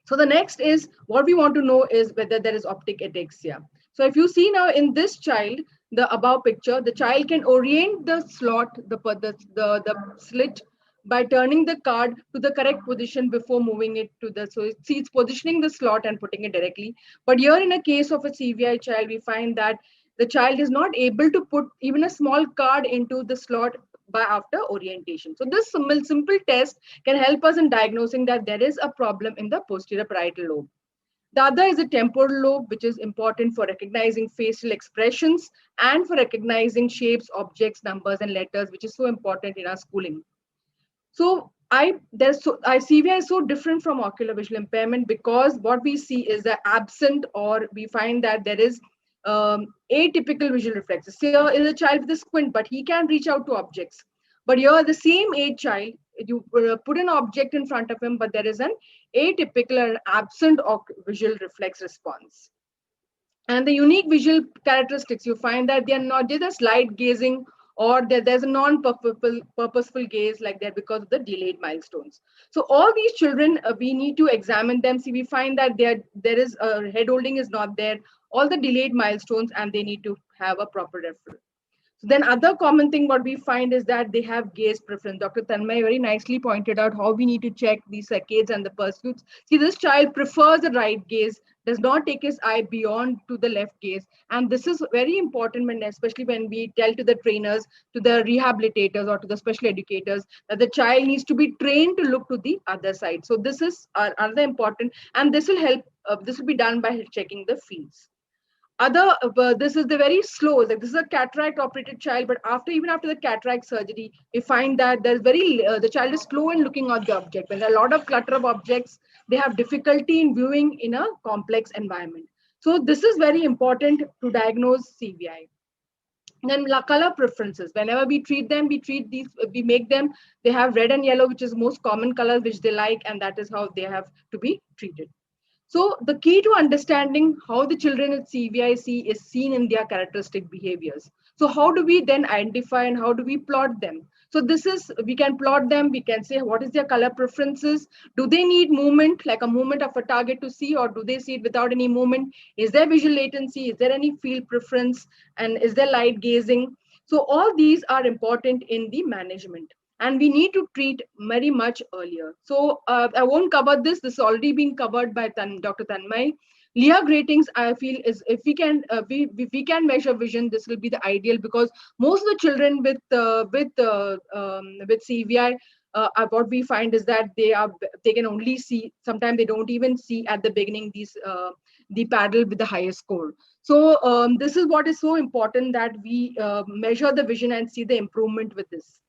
So the next is what we want to know is whether there is optic ataxia. So if you see now in this child, the above picture, the child can orient the slot, the slit by turning the card to the correct position before moving it to the, so it's positioning the slot and putting it directly. But here in a case of a CVI child, we find that the child is not able to put even a small card into the slot by after orientation. So this simple test can help us in diagnosing that there is a problem in the posterior parietal lobe. The other is the temporal lobe, which is important for recognizing facial expressions and for recognizing shapes, objects, numbers, and letters, which is so important in our schooling. So CVI is so different from ocular visual impairment because what we see is the absent, or we find that there is atypical visual reflexes. Here is a child with a squint, but he can reach out to objects. But here, the same age child you put an object in front of him, but there is an atypical and absent of visual reflex response. And the unique visual characteristics, you find that they are not just light gazing, or there's a non-purposeful gaze like that because of the delayed milestones. So all these children, we need to examine them. See, we find that there is head holding is not there, all the delayed milestones, and they need to have a proper referral. So then other common thing what we find is that they have gaze preference. Dr. Tanmay very nicely pointed out how we need to check these saccades and the pursuits. See, this child prefers the right gaze, does not take his eye beyond to the left gaze. And this is very important when, especially when we tell to the trainers, to the rehabilitators or to the special educators, that the child needs to be trained to look to the other side. So this is another important, and this will help, this will be done by checking the fields. This is the very slow, like this is a cataract operated child, but even after the cataract surgery, we find that there's the child is slow in looking at the object. When there are a lot of clutter of objects, they have difficulty in viewing in a complex environment. So this is very important to diagnose CVI. Then color preferences. Whenever we treat them, we make them, they have red and yellow, which is most common colors which they like, and that is how they have to be treated. So the key to understanding how the children with CVIC is seen in their characteristic behaviors. So how do we then identify and how do we plot them? So we can plot them, we can say what is their color preferences? Do they need movement, like a movement of a target to see, or do they see it without any movement? Is there visual latency? Is there any field preference? And is there light gazing? So all these are important in the management. And we need to treat very much earlier. So I won't cover this. This is already being covered by Dr. Tanmay. Lehigh ratings, I feel, is if we can measure vision, this will be the ideal, because most of the children with CVI, what we find is that they can only see. Sometimes they don't even see at the beginning the paddle with the highest score. So this is what is so important, that we measure the vision and see the improvement with this.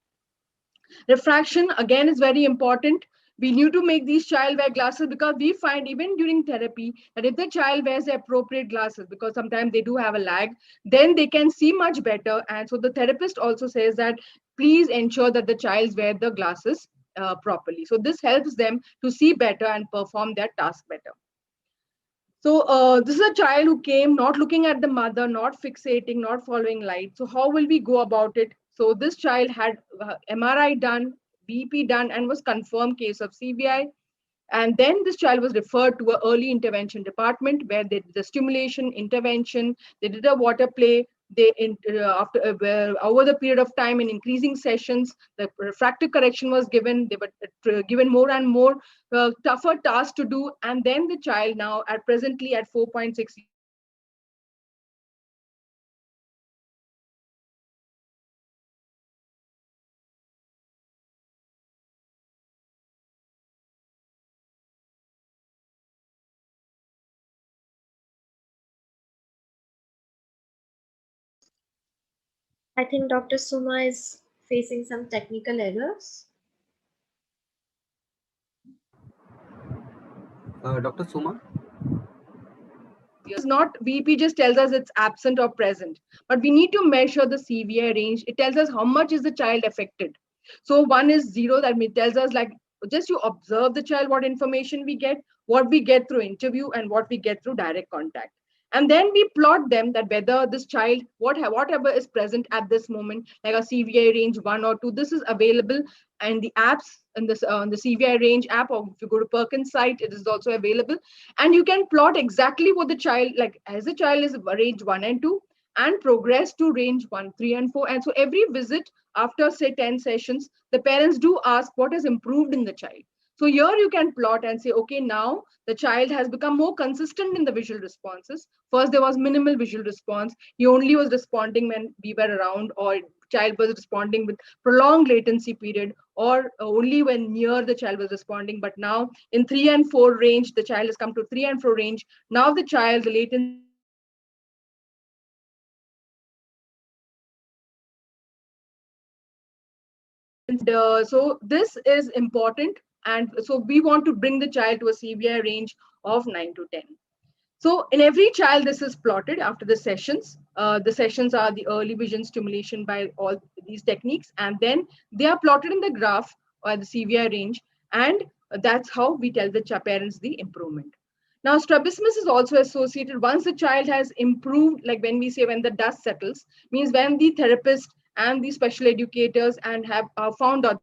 Refraction again is very important. We need to make these child wear glasses, because we find even during therapy that if the child wears the appropriate glasses, because sometimes they do have a lag, then they can see much better. And so the therapist also says that please ensure that the child wear the glasses properly. So this helps them to see better and perform their task better. So this is a child who came not looking at the mother, not fixating, not following light. So how will we go about it? So this child had MRI done, BP done, and was confirmed case of CVI. And then this child was referred to an early intervention department, where they did the stimulation, intervention, they did a water play. Over the period of time in increasing sessions, the refractive correction was given. They were given more and more tougher tasks to do. And then the child now presently at 4.6. I think Dr. Suma is facing some technical errors. Dr. Suma? Is not, BP just tells us it's absent or present, but we need to measure the CVI range. It tells us how much is the child affected. So 1 is 0, that means tells us like just you observe the child, what information we get, what we get through interview, and what we get through direct contact. And then we plot them, that whether this child, whatever is present at this moment, like a CVI range 1 or 2, this is available and the apps in this the CVI range app, or if you go to Perkins site, it is also available. And you can plot exactly what the child, like as the child is range 1 and 2 and progress to range 1, 3 and 4. And so every visit after say 10 sessions, the parents do ask what has improved in the child. So here you can plot and say, okay, now the child has become more consistent in the visual responses. First, there was minimal visual response. He only was responding when we were around, or child was responding with prolonged latency period, or only when near the child was responding. But now in 3 and 4 range, the child has come to 3 and 4 range. Now the child, the latency so this is important. And so we want to bring the child to a CVI range of 9 to 10. So in every child, this is plotted after the sessions. The sessions are the early vision stimulation by all these techniques. And then they are plotted in the graph or the CVI range, and that's how we tell the parents the improvement. Now, strabismus is also associated once the child has improved, like when we say when the dust settles, means when the therapist and the special educators and have found out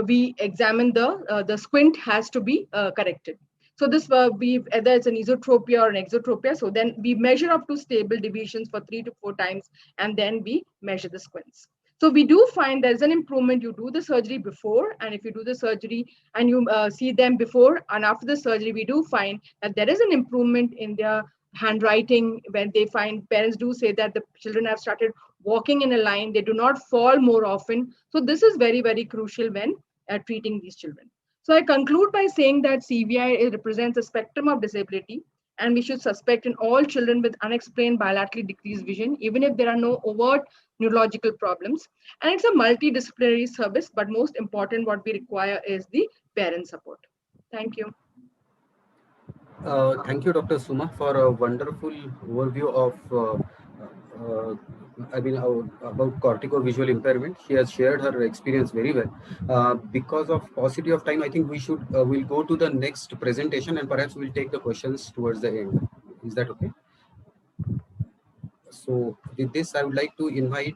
we examine the squint has to be corrected. So this we whether it's an esotropia or an exotropia. So then we measure up to stable deviations for 3 to 4 times, and then we measure the squints. So we do find there's an improvement. You do the surgery before, and if you do the surgery and you see them before and after the surgery, we do find that there is an improvement in their handwriting. When they find, parents do say that the children have started walking in a line, they do not fall more often. So this is very, very crucial when treating these children. So I conclude by saying that CVI represents a spectrum of disability, and we should suspect in all children with unexplained bilaterally decreased vision, even if there are no overt neurological problems. And it's a multidisciplinary service, but most important, what we require is the parent support. Thank you. Thank you, Dr. Suma, for a wonderful overview of about cortico-visual impairment. She has shared her experience very well. Because of paucity of time, I think we should we'll go to the next presentation, and perhaps we'll take the questions towards the end. Is that okay? So with this, I would like to invite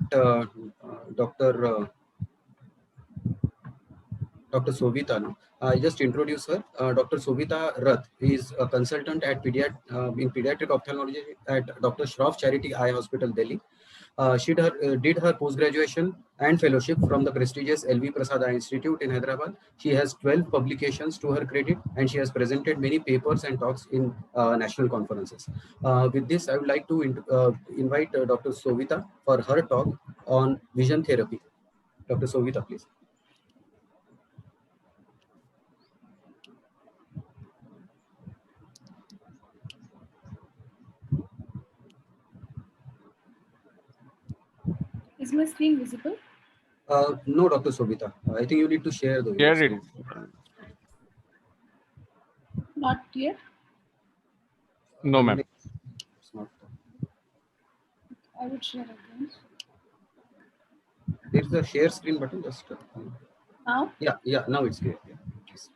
Dr. Sovita. No? I just introduce her. Dr. Sovita Rath is a consultant at in pediatric ophthalmology at Dr. Shroff Charity Eye Hospital, Delhi. She did her post-graduation and fellowship from the prestigious L.V. Prasad Eye Institute in Hyderabad. She has 12 publications to her credit, and she has presented many papers and talks in national conferences. With this, I would like to invite Dr. Sovita for her talk on vision therapy. Dr. Sovita, please. Is my screen visible? No, Dr. Sovita. I think you need to share the Share it. Not yet. No, ma'am. It's not. I would share again. There's the share screen button. Just Now, yeah. Now it's clear. Yeah, please.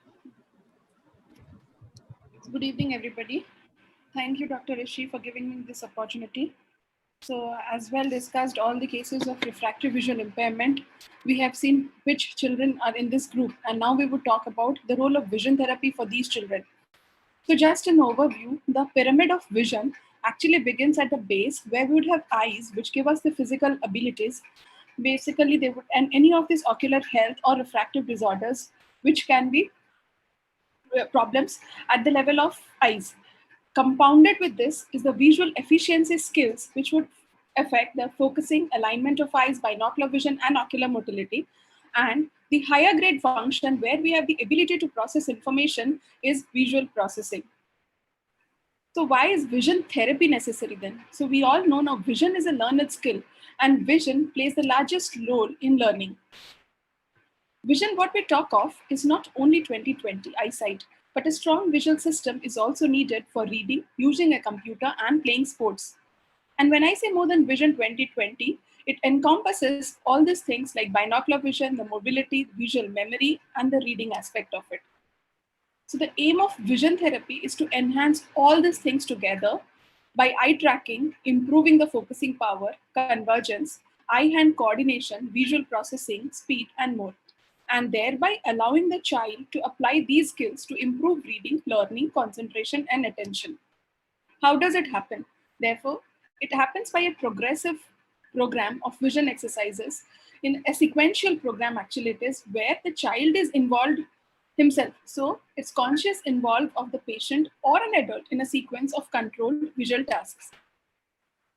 good evening, everybody. Thank you, Dr. Rishi, for giving me this opportunity. So, as well discussed all the cases of refractive visual impairment, we have seen which children are in this group, and now we would talk about the role of vision therapy for these children. So, just an overview, the pyramid of vision actually begins at the base, where we would have eyes, which give us the physical abilities. Basically, they would, and any of these ocular health or refractive disorders, which can be problems at the level of eyes. Compounded with this is the visual efficiency skills, which would affect the focusing, alignment of eyes, binocular vision, and ocular motility. And the higher grade function, where we have the ability to process information, is visual processing. So why is vision therapy necessary then? So we all know now vision is a learned skill, and vision plays the largest role in learning. Vision, what we talk of, is not only 20/20 eyesight, but a strong visual system is also needed for reading, using a computer, and playing sports. And when I say more than vision 20/20, it encompasses all these things like binocular vision, the mobility, visual memory, and the reading aspect of it. So the aim of vision therapy is to enhance all these things together by eye tracking, improving the focusing power, convergence, eye-hand coordination, visual processing, speed, and more, and thereby allowing the child to apply these skills to improve reading, learning, concentration, and attention. How does it happen? Therefore, it happens by a progressive program of vision exercises in a sequential program, actually it is, where the child is involved himself. So it's conscious involved of the patient or an adult in a sequence of controlled visual tasks.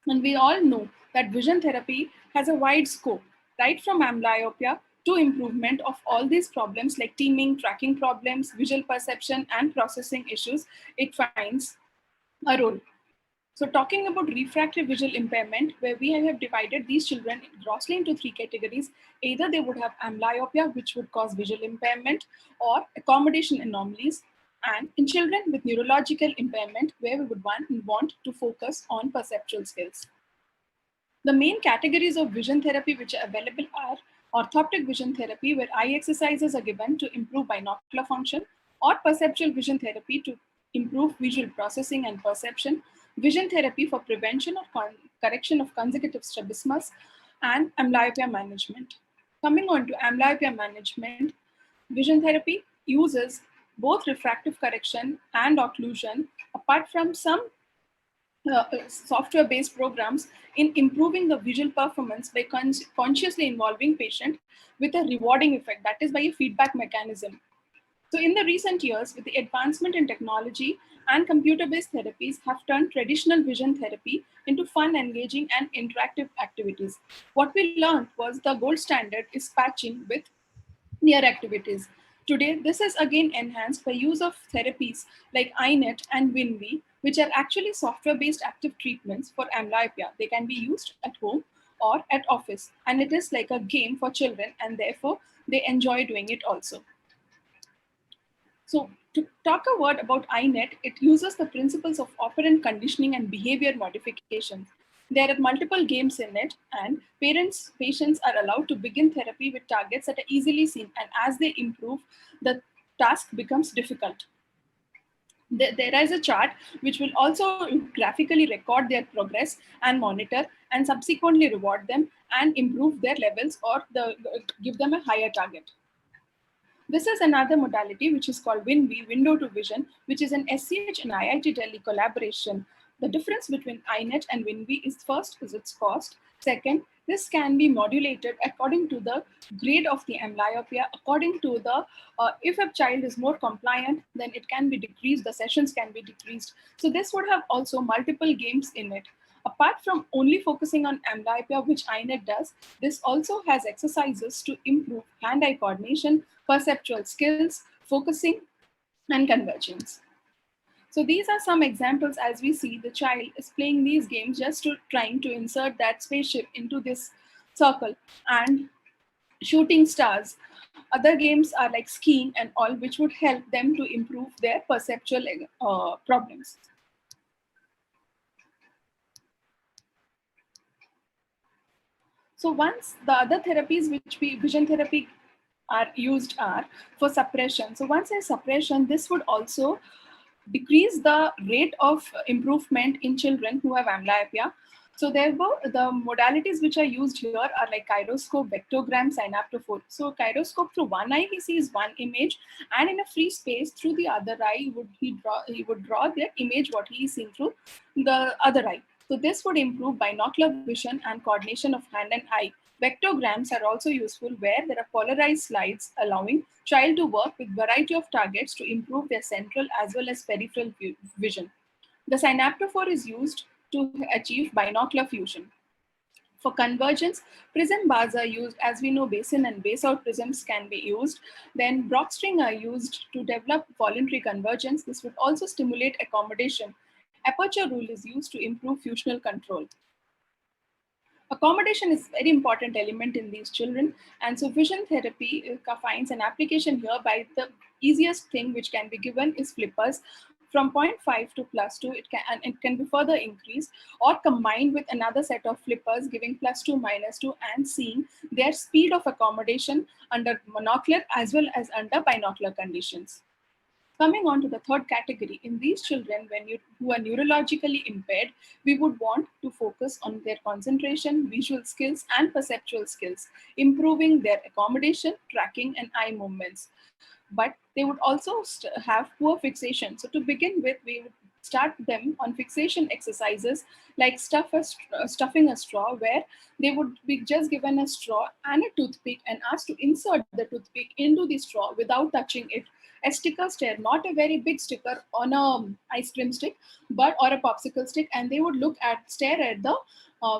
And we all know that vision therapy has a wide scope, right from amblyopia to improvement of all these problems like teaming, tracking problems, visual perception, and processing issues. It finds a role. So talking about refractive visual impairment, where we have divided these children grossly into 3 categories. Either they would have amblyopia, which would cause visual impairment, or accommodation anomalies, and in children with neurological impairment, where we would want to focus on perceptual skills. The main categories of vision therapy which are available are orthoptic vision therapy, where eye exercises are given to improve binocular function, or perceptual vision therapy to improve visual processing and perception, vision therapy for prevention or correction of consecutive strabismus, and amblyopia management. Coming on to amblyopia management, vision therapy uses both refractive correction and occlusion, apart from some software-based programs in improving the visual performance by consciously involving patient with a rewarding effect, that is by a feedback mechanism. So in the recent years, with the advancement in technology and computer-based therapies have turned traditional vision therapy into fun, engaging, and interactive activities. What we learned was the gold standard is patching with near activities. Today, this is again enhanced by use of therapies like iNet and WinV, which are actually software-based active treatments for amblyopia. They can be used at home or at office, and it is like a game for children, and therefore they enjoy doing it also. So to talk a word about iNet, it uses the principles of operant conditioning and behavior modification. There are multiple games in it, and patients are allowed to begin therapy with targets that are easily seen, and as they improve, the task becomes difficult. There is a chart which will also graphically record their progress and monitor and subsequently reward them and improve their levels or give them a higher target. This is another modality which is called WinV, Window to Vision, which is an SCH and IIT Delhi collaboration. The difference between iNet and WinV is first is its cost. Second, this can be modulated according to the grade of the amblyopia, according to the, if a child is more compliant, then it can be decreased, the sessions can be decreased. So this would have also multiple games in it. Apart from only focusing on amblyopia, which iNet does, this also has exercises to improve hand-eye coordination, perceptual skills, focusing, and convergence. So these are some examples. As we see, the child is playing these games just trying to insert that spaceship into this circle and shooting stars. Other games are like skiing and all, which would help them to improve their perceptual problems. So once the other therapies which vision therapy are used are for suppression. So once there's suppression, this would also decrease the rate of improvement in children who have amblyopia. So therefore, the modalities which are used here are like gyroscope, vectogram, synaptophore. So gyroscope, through one eye he sees one image, and in a free space through the other eye he would draw the image what he is seeing through the other eye. So this would improve binocular vision and coordination of hand and eye. Vectograms are also useful where there are polarized slides allowing child to work with variety of targets to improve their central as well as peripheral vision. The synaptophore is used to achieve binocular fusion. For convergence, prism bars are used. As we know, basin and base out prisms can be used. Then Brock string are used to develop voluntary convergence. This would also stimulate accommodation. Aperture rule is used to improve fusional control. Accommodation is a very important element in these children, and so vision therapy finds an application here by the easiest thing which can be given is flippers from 0.5 to +2. It can be further increased or combined with another set of flippers giving +2, -2, and seeing their speed of accommodation under monocular as well as under binocular conditions. Coming on to the third category, in these children who are neurologically impaired, we would want to focus on their concentration, visual skills, and perceptual skills, improving their accommodation, tracking, and eye movements. But they would also have poor fixation. So to begin with, we would start them on fixation exercises like stuffing a straw, where they would be just given a straw and a toothpick and asked to insert the toothpick into the straw without touching it. A sticker stare, not a very big sticker on a ice cream stick, or a popsicle stick, and they would stare at the,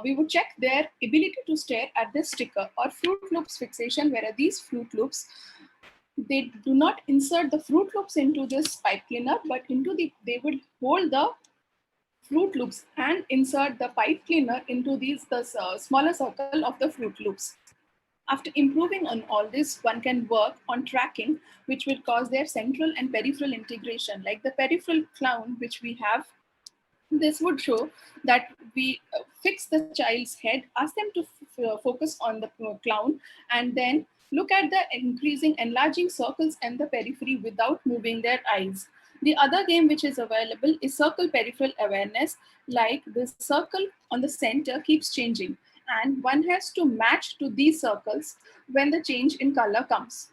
we would check their ability to stare at this sticker. Or Fruit Loops fixation, where these Fruit Loops, they do not insert the Fruit Loops into this pipe cleaner, but they would hold the Fruit Loops and insert the pipe cleaner into the smaller circle of the Fruit Loops. After improving on all this, one can work on tracking, which will cause their central and peripheral integration. Like the peripheral clown, which we have, this would show that we fix the child's head, ask them to focus on the clown, and then look at the enlarging circles and the periphery without moving their eyes. The other game which is available is circle peripheral awareness. Like the circle on the center keeps changing, and one has to match to these circles when the change in color comes.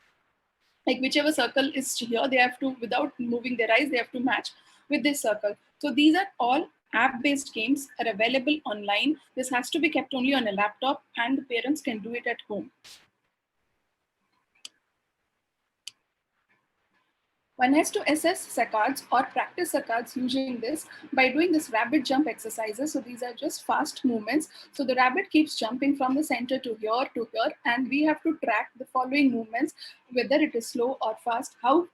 Like whichever circle is here, they have to, without moving their eyes, they have to match with this circle. So these are all app-based games, are available online. This has to be kept only on a laptop, and the parents can do it at home. One has to assess saccades or practice saccades using this by doing this rabbit jump exercises. So these are just fast movements. So the rabbit keeps jumping from the center to here, and we have to track the following movements, whether it is slow or fast, how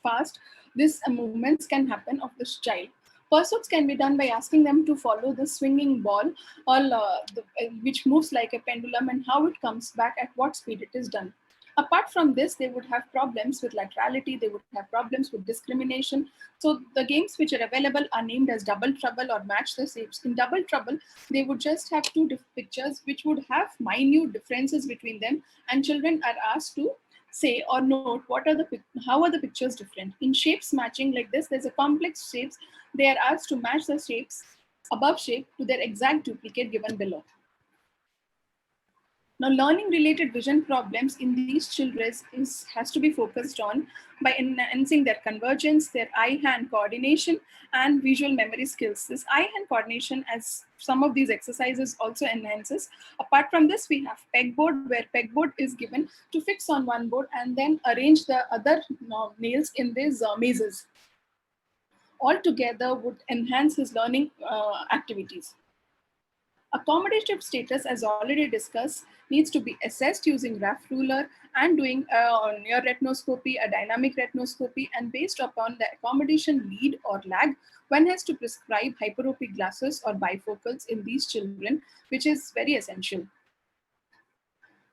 fast these movements can happen of this child. Pursuits can be done by asking them to follow the swinging ball, or which moves like a pendulum, and how it comes back, at what speed it is done. Apart from this, they would have problems with laterality, they would have problems with discrimination. So the games which are available are named as Double Trouble or Match the Shapes. In Double Trouble, they would just have two pictures which would have minute differences between them, and children are asked to say or note how are the pictures different. In shapes matching like this, there's a complex shapes. They are asked to match the shapes above shape to their exact duplicate given below. Now, learning related vision problems in these children has to be focused on by enhancing their convergence, their eye-hand coordination, and visual memory skills. This eye-hand coordination, as some of these exercises also enhances. Apart from this, we have pegboard, where pegboard is given to fix on one board and then arrange the other nails in these mazes. All together would enhance his learning activities. Accommodative status, as already discussed, needs to be assessed using RAF ruler and doing a near retinoscopy, a dynamic retinoscopy, and based upon the accommodation lead or lag, one has to prescribe hyperopic glasses or bifocals in these children, which is very essential.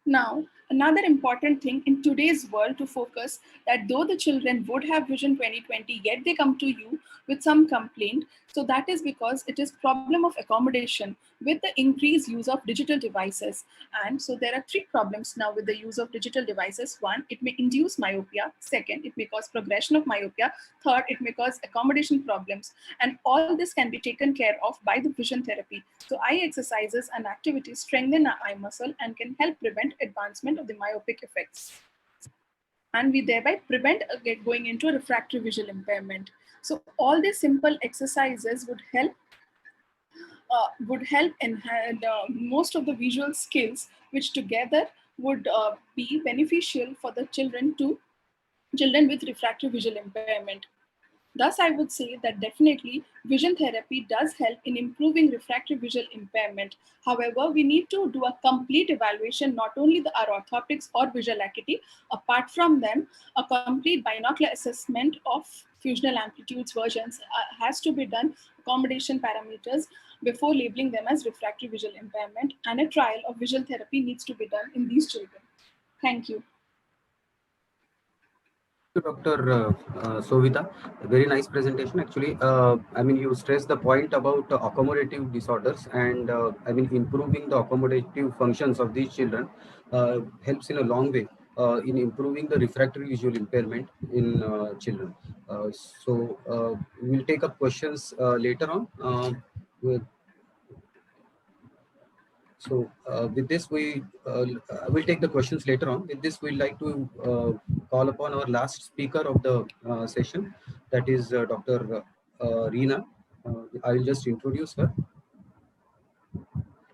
Now, another important thing in today's world to focus that though the children would have Vision 2020, yet they come to you with some complaint. So that is because it is problem of accommodation with the increased use of digital devices. And so there are three problems now with the use of digital devices. One, it may induce myopia. Second, it may cause progression of myopia. Third, it may cause accommodation problems. And all this can be taken care of by the vision therapy. So eye exercises and activities strengthen our eye muscle and can help prevent advancement of the myopic effects. And we thereby prevent going into a refractory visual impairment. So all these simple exercises would help enhance most of the visual skills, which together would be beneficial for the children with refractory visual impairment. Thus, I would say that definitely vision therapy does help in improving refractory visual impairment. However, we need to do a complete evaluation, not only our orthoptics or visual acuity. Apart from them, a complete binocular assessment of fusional amplitudes versions has to be done, accommodation parameters, before labeling them as refractory visual impairment, and a trial of visual therapy needs to be done in these children. Thank you. Dr. Sovita, a very nice presentation. Actually, I mean, you stressed the point about accommodative disorders, and I mean, improving the accommodative functions of these children helps in a long way in improving the refractory visual impairment in children. So we'll take up questions later on. So with this, we will take the questions later on. With this, we'd like to call upon our last speaker of the session, that is Dr. Reena. I will just introduce her.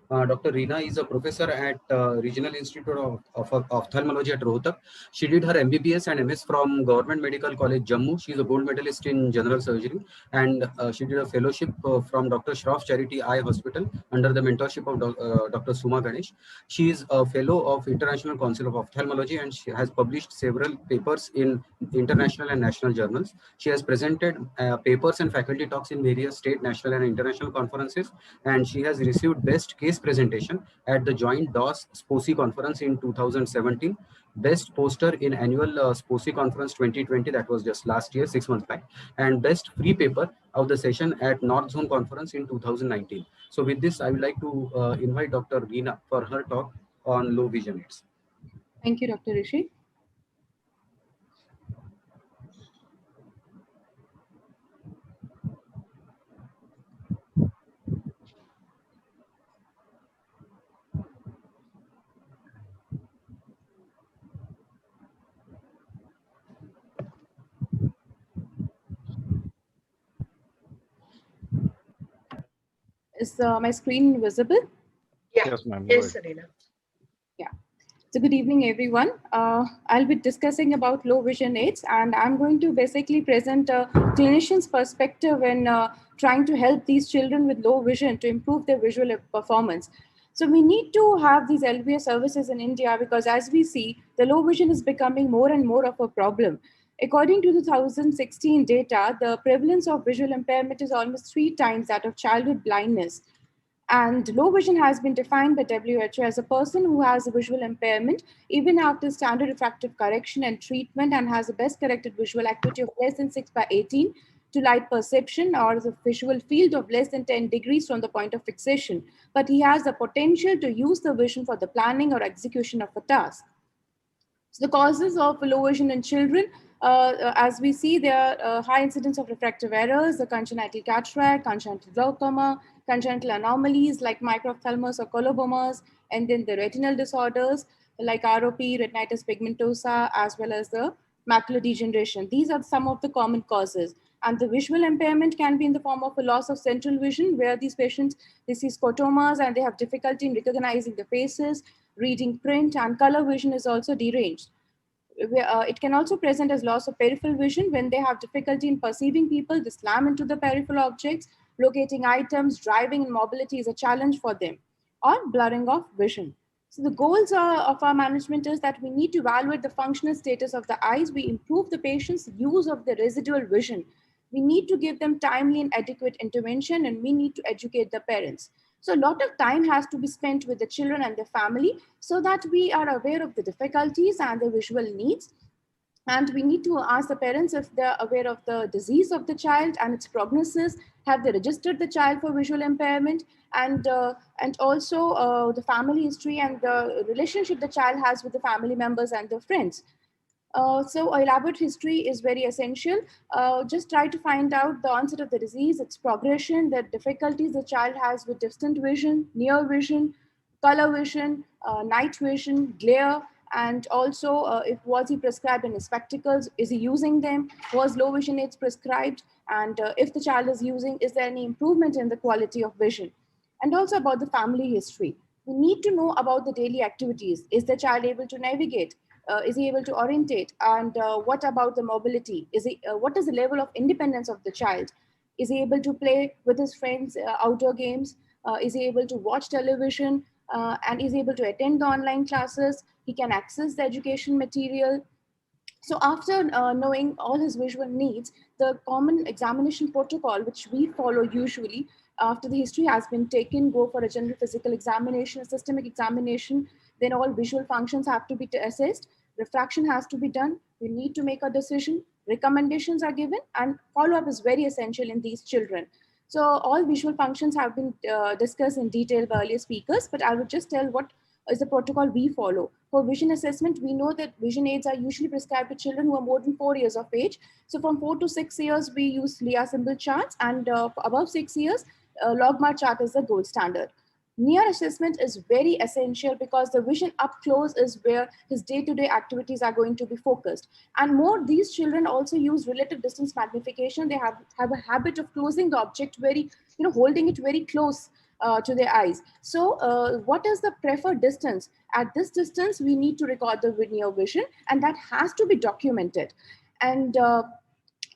Dr. Reena is a professor at Regional Institute of Ophthalmology at Rohtak. She did her MBBS and MS from Government Medical College, Jammu. She is a gold medalist in general surgery, and she did a fellowship from Dr. Shroff Charity Eye Hospital under the mentorship of Dr. Suma Ganesh. She is a fellow of International Council of Ophthalmology, and she has published several papers in international and national journals. She has presented papers and faculty talks in various state, national, and international conferences, and she has received Best Case presentation at the joint DOS SPOCI conference in 2017, best poster in annual SPOCI conference 2020, that was just last year, 6 months back, and best free paper of the session at North Zone conference in 2019. So with this, I would like to invite Dr. Reena for her talk on low vision aids. Thank you, Dr. Rishi. Is my screen visible? Yeah. Yes, ma'am. Yes, Sarina. So good evening, everyone. I'll be discussing about low vision aids, and I'm going to basically present a clinician's perspective in trying to help these children with low vision to improve their visual performance. So we need to have these LVS services in India because as we see, the low vision is becoming more and more of a problem. According to 2016 data, the prevalence of visual impairment is almost 3 times that of childhood blindness. And low vision has been defined by WHO as a person who has a visual impairment even after standard refractive correction and treatment and has a best corrected visual acuity of less than 6/18 to light perception or the visual field of less than 10 degrees from the point of fixation. But he has the potential to use the vision for the planning or execution of a task. So the causes of low vision in children, as we see, there are high incidence of refractive errors, the congenital cataract, congenital glaucoma, congenital anomalies like microphthalmos or colobomas, and then the retinal disorders like ROP, retinitis pigmentosa, as well as the macular degeneration. These are some of the common causes. And the visual impairment can be in the form of a loss of central vision, where these patients, they see scotomas and they have difficulty in recognizing the faces, reading print, and color vision is also deranged. It can also present as loss of peripheral vision when they have difficulty in perceiving people, they slam into the peripheral objects, locating items, driving and mobility is a challenge for them, or blurring of vision. So the goals of our management is that we need to evaluate the functional status of the eyes. We improve the patient's use of the residual vision. We need to give them timely and adequate intervention, and we need to educate the parents. So a lot of time has to be spent with the children and the family so that we are aware of the difficulties and the visual needs. And we need to ask the parents if they're aware of the disease of the child and its prognosis. Have they registered the child for visual impairment? And also the family history and the relationship the child has with the family members and their friends. So elaborate history is very essential. Just try to find out the onset of the disease, its progression, the difficulties the child has with distant vision, near vision, color vision, night vision, glare, and also if was he prescribed any spectacles, is he using them, was low vision aids prescribed, and if the child is using, is there any improvement in the quality of vision, and also about the family history. We need to know about the daily activities. Is the child able to navigate? Is he able to orientate? And what about the mobility? What is the level of independence of the child? Is he able to play with his friends outdoor games? Is he able to watch television? And is able to attend the online classes? He can access the education material. So after knowing all his visual needs, the common examination protocol, which we follow usually after the history has been taken, go for a general physical examination, a systemic examination, then all visual functions have to be assessed, refraction has to be done, we need to make a decision, recommendations are given, and follow-up is very essential in these children. So all visual functions have been discussed in detail by earlier speakers, but I would just tell what is the protocol we follow. For vision assessment, we know that vision aids are usually prescribed to children who are more than 4 years of age. So from 4 to 6 years, we use Leah symbol charts, and above 6 years, Logmar chart is the gold standard. Near assessment is very essential because the vision up close is where his day-to-day activities are going to be focused. And more, these children also use relative distance magnification. They have a habit of closing the object very, holding it very close to their eyes. So what is the preferred distance? At this distance, we need to record the near vision, and that has to be documented. And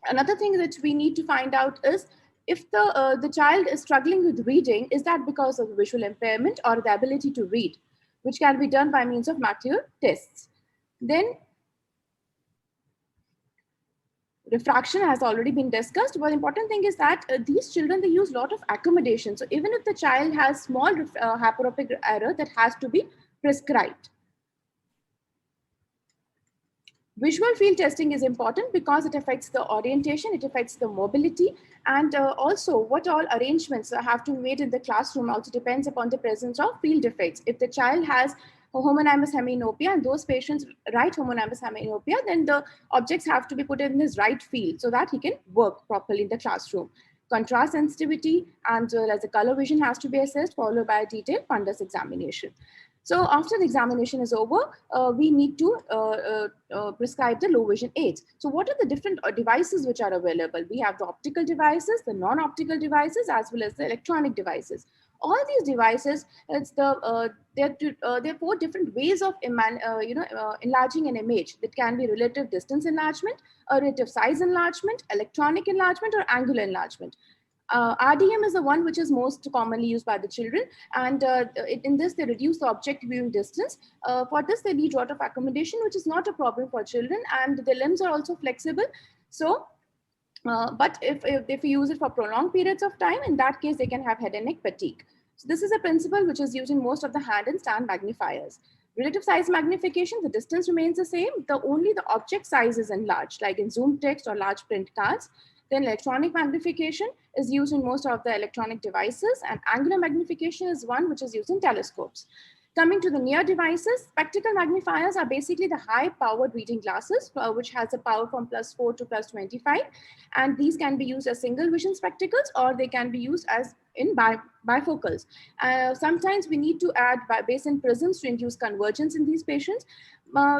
another thing that we need to find out is, if the child is struggling with reading, is that because of visual impairment or the ability to read, which can be done by means of macular tests. Then Refraction has already been discussed, but the important thing is that these children, they use a lot of accommodation. So even if the child has small hyperopic error, that has to be prescribed. Visual field testing is important because it affects the orientation, it affects the mobility, and also what all arrangements have to be made in the classroom also depends upon the presence of field effects. If the child has a homonymous hemianopia and those patients write homonymous hemianopia, then the objects have to be put in his right field so that he can work properly in the classroom. Contrast sensitivity and as the color vision has to be assessed, followed by a detailed fundus examination. So after the examination is over, we need to prescribe the low vision aids. So what are the different devices which are available? We have the optical devices, the non-optical devices, as well as the electronic devices. All these devices, it's there are 4 different ways of enlarging an image. That can be relative distance enlargement, a relative size enlargement, electronic enlargement, or angular enlargement. RDM is the one which is most commonly used by the children, and in this they reduce the object viewing distance. For this they need a lot of accommodation, which is not a problem for children, and the limbs are also flexible. So but if you use it for prolonged periods of time, in that case they can have head and neck fatigue. So this is a principle which is used in most of the hand and stand magnifiers. Relative size magnification, the distance remains the same, only the object size is enlarged, like in zoom text or large print cards. Then electronic magnification is used in most of the electronic devices, and angular magnification is one which is used in telescopes. Coming to the near devices, spectacle magnifiers are basically the high-powered reading glasses, which has a power from +4 to +25. And these can be used as single vision spectacles, or they can be used as in bifocals. Sometimes we need to add Bayesian prisms to induce convergence in these patients.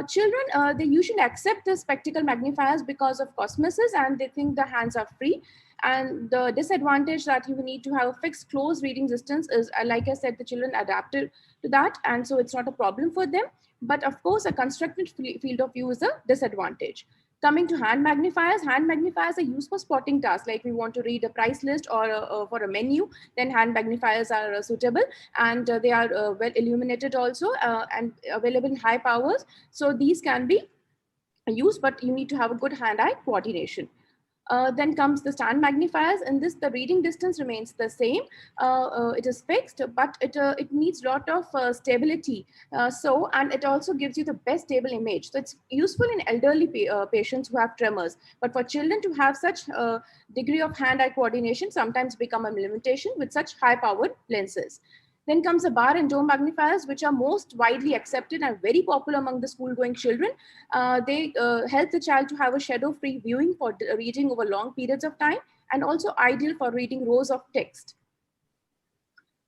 Children, they usually accept the spectacle magnifiers because of cosmesis, and they think the hands are free. And the disadvantage that you need to have a fixed close reading distance is, like I said, the children adapted to that, and so it's not a problem for them. But of course, a constructed field of view is a disadvantage. Coming to hand magnifiers are used for spotting tasks, like we want to read a price list or for a menu, then hand magnifiers are suitable, and they are well illuminated also and available in high powers. So these can be used, but you need to have a good hand-eye coordination. Then comes the stand magnifiers. In this, the reading distance remains the same. It is fixed, but it needs a lot of stability. And it also gives you the best stable image. So it's useful in elderly patients who have tremors. But for children to have such a degree of hand-eye coordination sometimes become a limitation with such high-powered lenses. Then comes the bar and dome magnifiers, which are most widely accepted and very popular among the school-going children. They help the child to have a shadow-free viewing for reading over long periods of time, and also ideal for reading rows of text.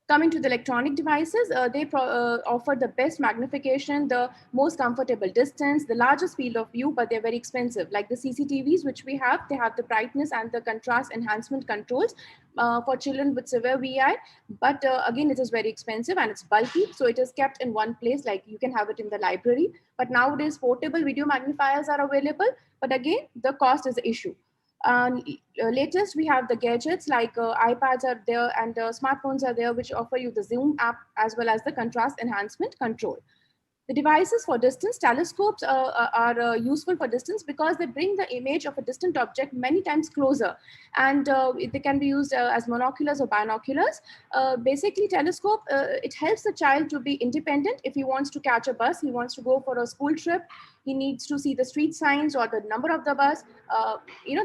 Coming to the electronic devices, they offer the best magnification, the most comfortable distance, the largest field of view, but they're very expensive. Like the CCTVs, which we have, they have the brightness and the contrast enhancement controls for children with severe VI. But again, it is very expensive and it's bulky. So it is kept in one place, like you can have it in the library. But nowadays, portable video magnifiers are available. But again, the cost is the issue. Latest, we have the gadgets like iPads are there, and smartphones are there, which offer you the zoom app as well as the contrast enhancement control. The devices for distance, telescopes are useful for distance because they bring the image of a distant object many times closer, and they can be used as monoculars or binoculars. Basically, telescope, it helps the child to be independent. If he wants to catch a bus, he wants to go for a school trip, he needs to see the street signs or the number of the bus,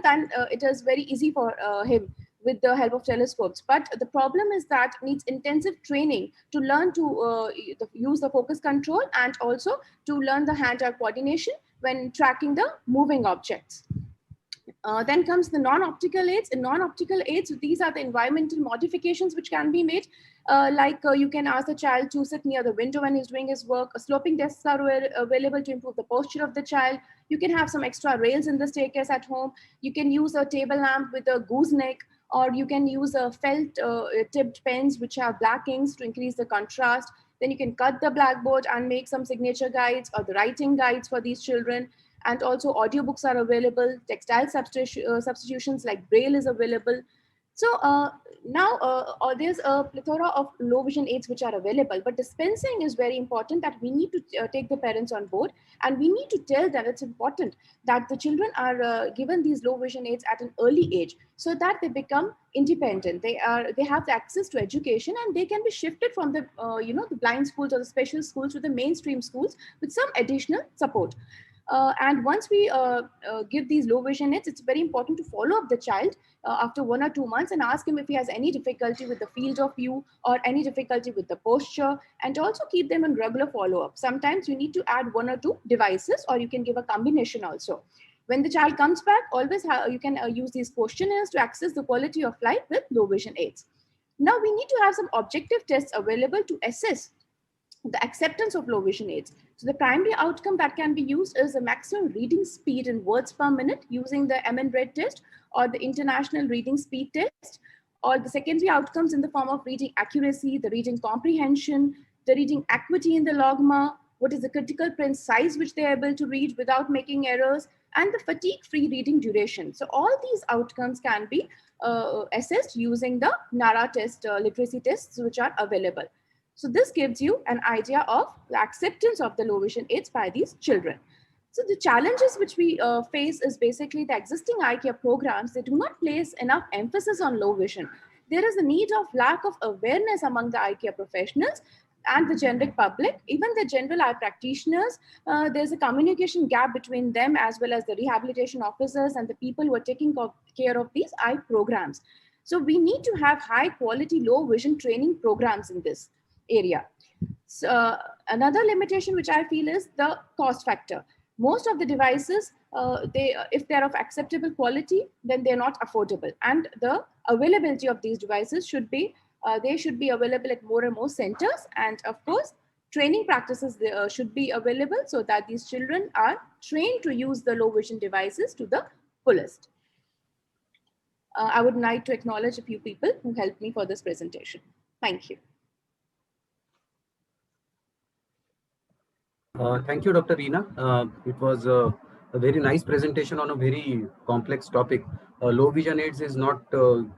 then it is very easy for him with the help of telescopes. But the problem is that needs intensive training to learn to use the focus control, and also to learn the hand-eye coordination when tracking the moving objects. Then comes the non-optical aids. In non-optical aids, these are the environmental modifications which can be made. You can ask the child to sit near the window when he's doing his work. Sloping desks are available to improve the posture of the child. You can have some extra rails in the staircase at home. You can use a table lamp with a gooseneck, or you can use a felt tipped pens which have black inks to increase the contrast. Then you can cut the blackboard and make some signature guides or the writing guides for these children. And also audiobooks are available. Textile substitutions like Braille is available. So now there's a plethora of low vision aids which are available, but dispensing is very important, that we need to take the parents on board, and we need to tell them it's important that the children are given these low vision aids at an early age, so that they become independent. They have the access to education, and they can be shifted from the the blind schools or the special schools to the mainstream schools with some additional support. And once we give these low vision aids, it's very important to follow up the child after 1 or 2 months and ask him if he has any difficulty with the field of view or any difficulty with the posture, and also keep them in regular follow-up. Sometimes you need to add 1 or 2 devices, or you can give a combination also. When the child comes back, always you can use these questionnaires to access the quality of life with low vision aids. Now we need to have some objective tests available to assess the acceptance of low vision aids. So the primary outcome that can be used is the maximum reading speed in words per minute using the Emin-Red test or the International Reading Speed Test, or the secondary outcomes in the form of reading accuracy, the reading comprehension, the reading acuity in the logma, what is the critical print size which they are able to read without making errors, and the fatigue-free reading duration. So all these outcomes can be assessed using the NARA test, literacy tests which are available. So this gives you an idea of the acceptance of the low vision aids by these children. So the challenges which we face is basically the existing eye care programs. They do not place enough emphasis on low vision. There is a need of lack of awareness among the eye care professionals and the generic public, even the general eye practitioners. There's a communication gap between them as well as the rehabilitation officers and the people who are taking care of these eye programs. So we need to have high quality low vision training programs in this area. So, another limitation which I feel is the cost factor. Most of the devices, if they're of acceptable quality, then they're not affordable. And the availability of these devices should be, they should be available at more and more centers. And of course, training practices should be available so that these children are trained to use the low vision devices to the fullest. I would like to acknowledge a few people who helped me for this presentation. Thank you. Thank you, Dr. Reena. It was a very nice presentation on a very complex topic. Low vision aids is not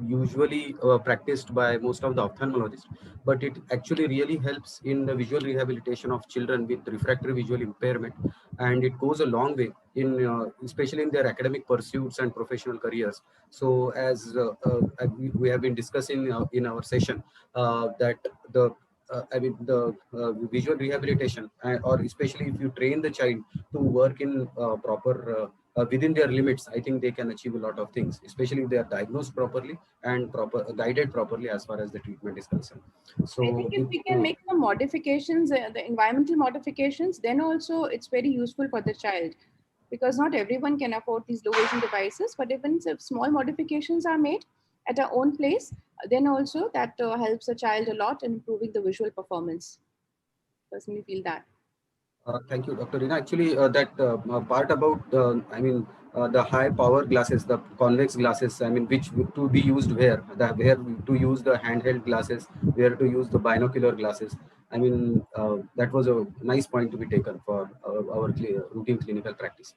usually practiced by most of the ophthalmologists, but it actually really helps in the visual rehabilitation of children with refractory visual impairment, and it goes a long way in especially in their academic pursuits and professional careers. So as we have been discussing in our session that the visual rehabilitation, or especially if you train the child to work in proper within their limits, I think they can achieve a lot of things, especially if they are diagnosed properly and guided properly as far as the treatment is concerned. So I think if we can make some modifications, the environmental modifications, then also it's very useful for the child, because not everyone can afford these low vision devices. But even if small modifications are made at our own place, then also that helps a child a lot in improving the visual performance. Personally feel that. Thank you, Dr. Reena. Actually, that part about, the high power glasses, the convex glasses, which to be used where to use the handheld glasses, where to use the binocular glasses. That was a nice point to be taken for our routine clinical practice.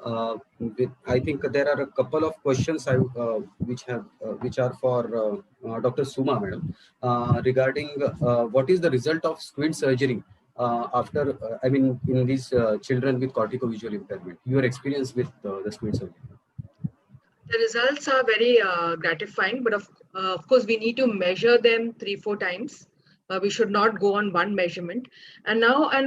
I think there are a couple of questions which are for Dr. Suma, madam, regarding what is the result of squint surgery after, in these children with corticovisual impairment. Your experience with the squint surgery. The results are very gratifying, but of course, we need to measure them 3-4 times. We should not go on one measurement. And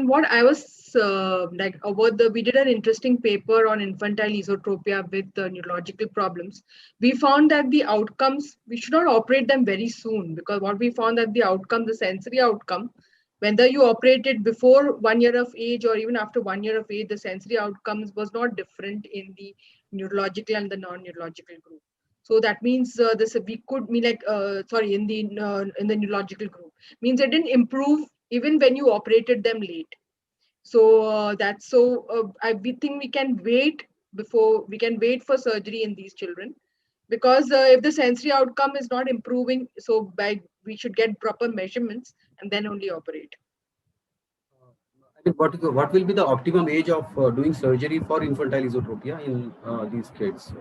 what I was we did an interesting paper on infantile esotropia with neurological problems. We found that the outcomes, we should not operate them very soon, because what we found that the outcome, the sensory outcome, whether you operated before 1 year of age or even after 1 year of age, the sensory outcomes was not different in the neurological and the non-neurological group. So that means in the neurological group means it didn't improve even when you operated them late. So we think we can wait for surgery in these children, because if the sensory outcome is not improving, so we should get proper measurements and then only operate. What will be the optimum age of doing surgery for infantile esotropia in these kids?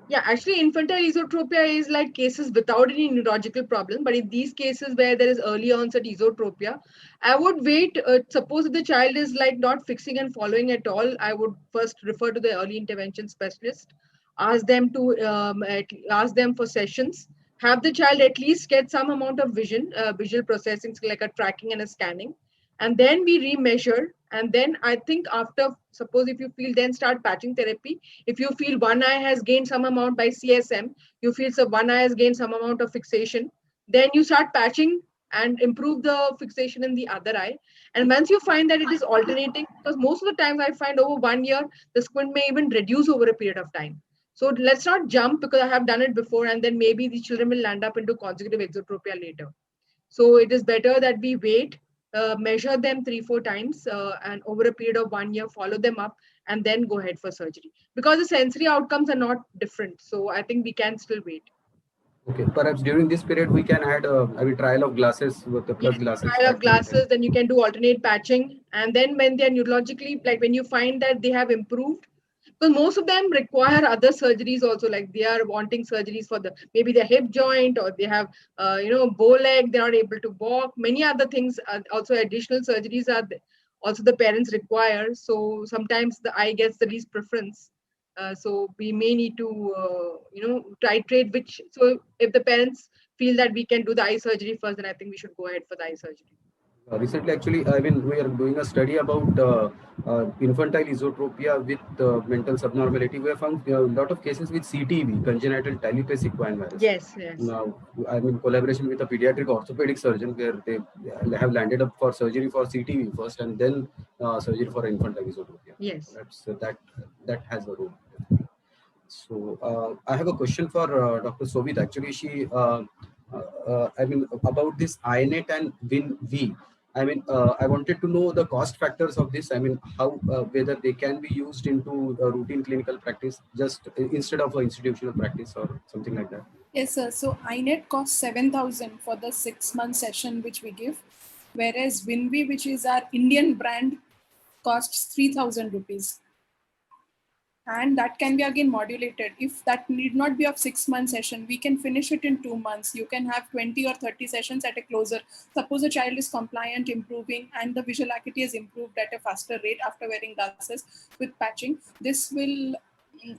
Yeah, actually, infantile esotropia is like cases without any neurological problem. But in these cases where there is early onset esotropia, I would wait. Suppose if the child is like not fixing and following at all, I would first refer to the early intervention specialist, ask them to ask them for sessions, have the child at least get some amount of visual processing, so like a tracking and a scanning, and then we remeasure. And then I think after, suppose if you feel, then start patching therapy. If you feel one eye has gained some amount by CSM, you feel so one eye has gained some amount of fixation, then you start patching and improve the fixation in the other eye. And once you find that it is alternating, because most of the times I find over 1 year, the squint may even reduce over a period of time. So let's not jump, because I have done it before, and then maybe the children will land up into consecutive exotropia later. So it is better that we wait, measure them 3-4 times, and over a period of 1 year, follow them up, and then go ahead for surgery. Because the sensory outcomes are not different. So I think we can still wait. Okay, perhaps during this period we can add trial of glasses with the plus Yes, glasses. trial of That can be glasses, then you can do alternate patching. And then when they're neurologically, like when you find that they have improved, because most of them require other surgeries also, like they are wanting surgeries for the maybe their hip joint, or they have bow leg, they're not able to walk, many other things, also additional surgeries are also the parents require. So sometimes the eye gets the least preference. So we may need to titrate which. So if the parents feel that we can do the eye surgery first, then I think we should go ahead for the eye surgery. recently, actually, we are doing a study about infantile esotropia with mental subnormality. We have found a lot of cases with CTV, congenital talipes equine virus. Yes, yes. Now, I'm in collaboration with a pediatric orthopedic surgeon where they have landed up for surgery for CTV first, and then surgery for infantile esotropia. Yes. That has a role. So I have a question for Dr. Sovit. Actually, about this INET and WinV. I wanted to know the cost factors of this. How whether they can be used into routine clinical practice just instead of institutional practice or something like that. Yes, sir. So INET costs 7,000 for the 6-month session which we give, whereas WinV, which is our Indian brand, costs 3,000 rupees. And that can be again modulated. If that need not be of 6-month session, we can finish it in 2 months. You can have 20 or 30 sessions at a closer. Suppose a child is compliant, improving, and the visual acuity is improved at a faster rate after wearing glasses with patching. This will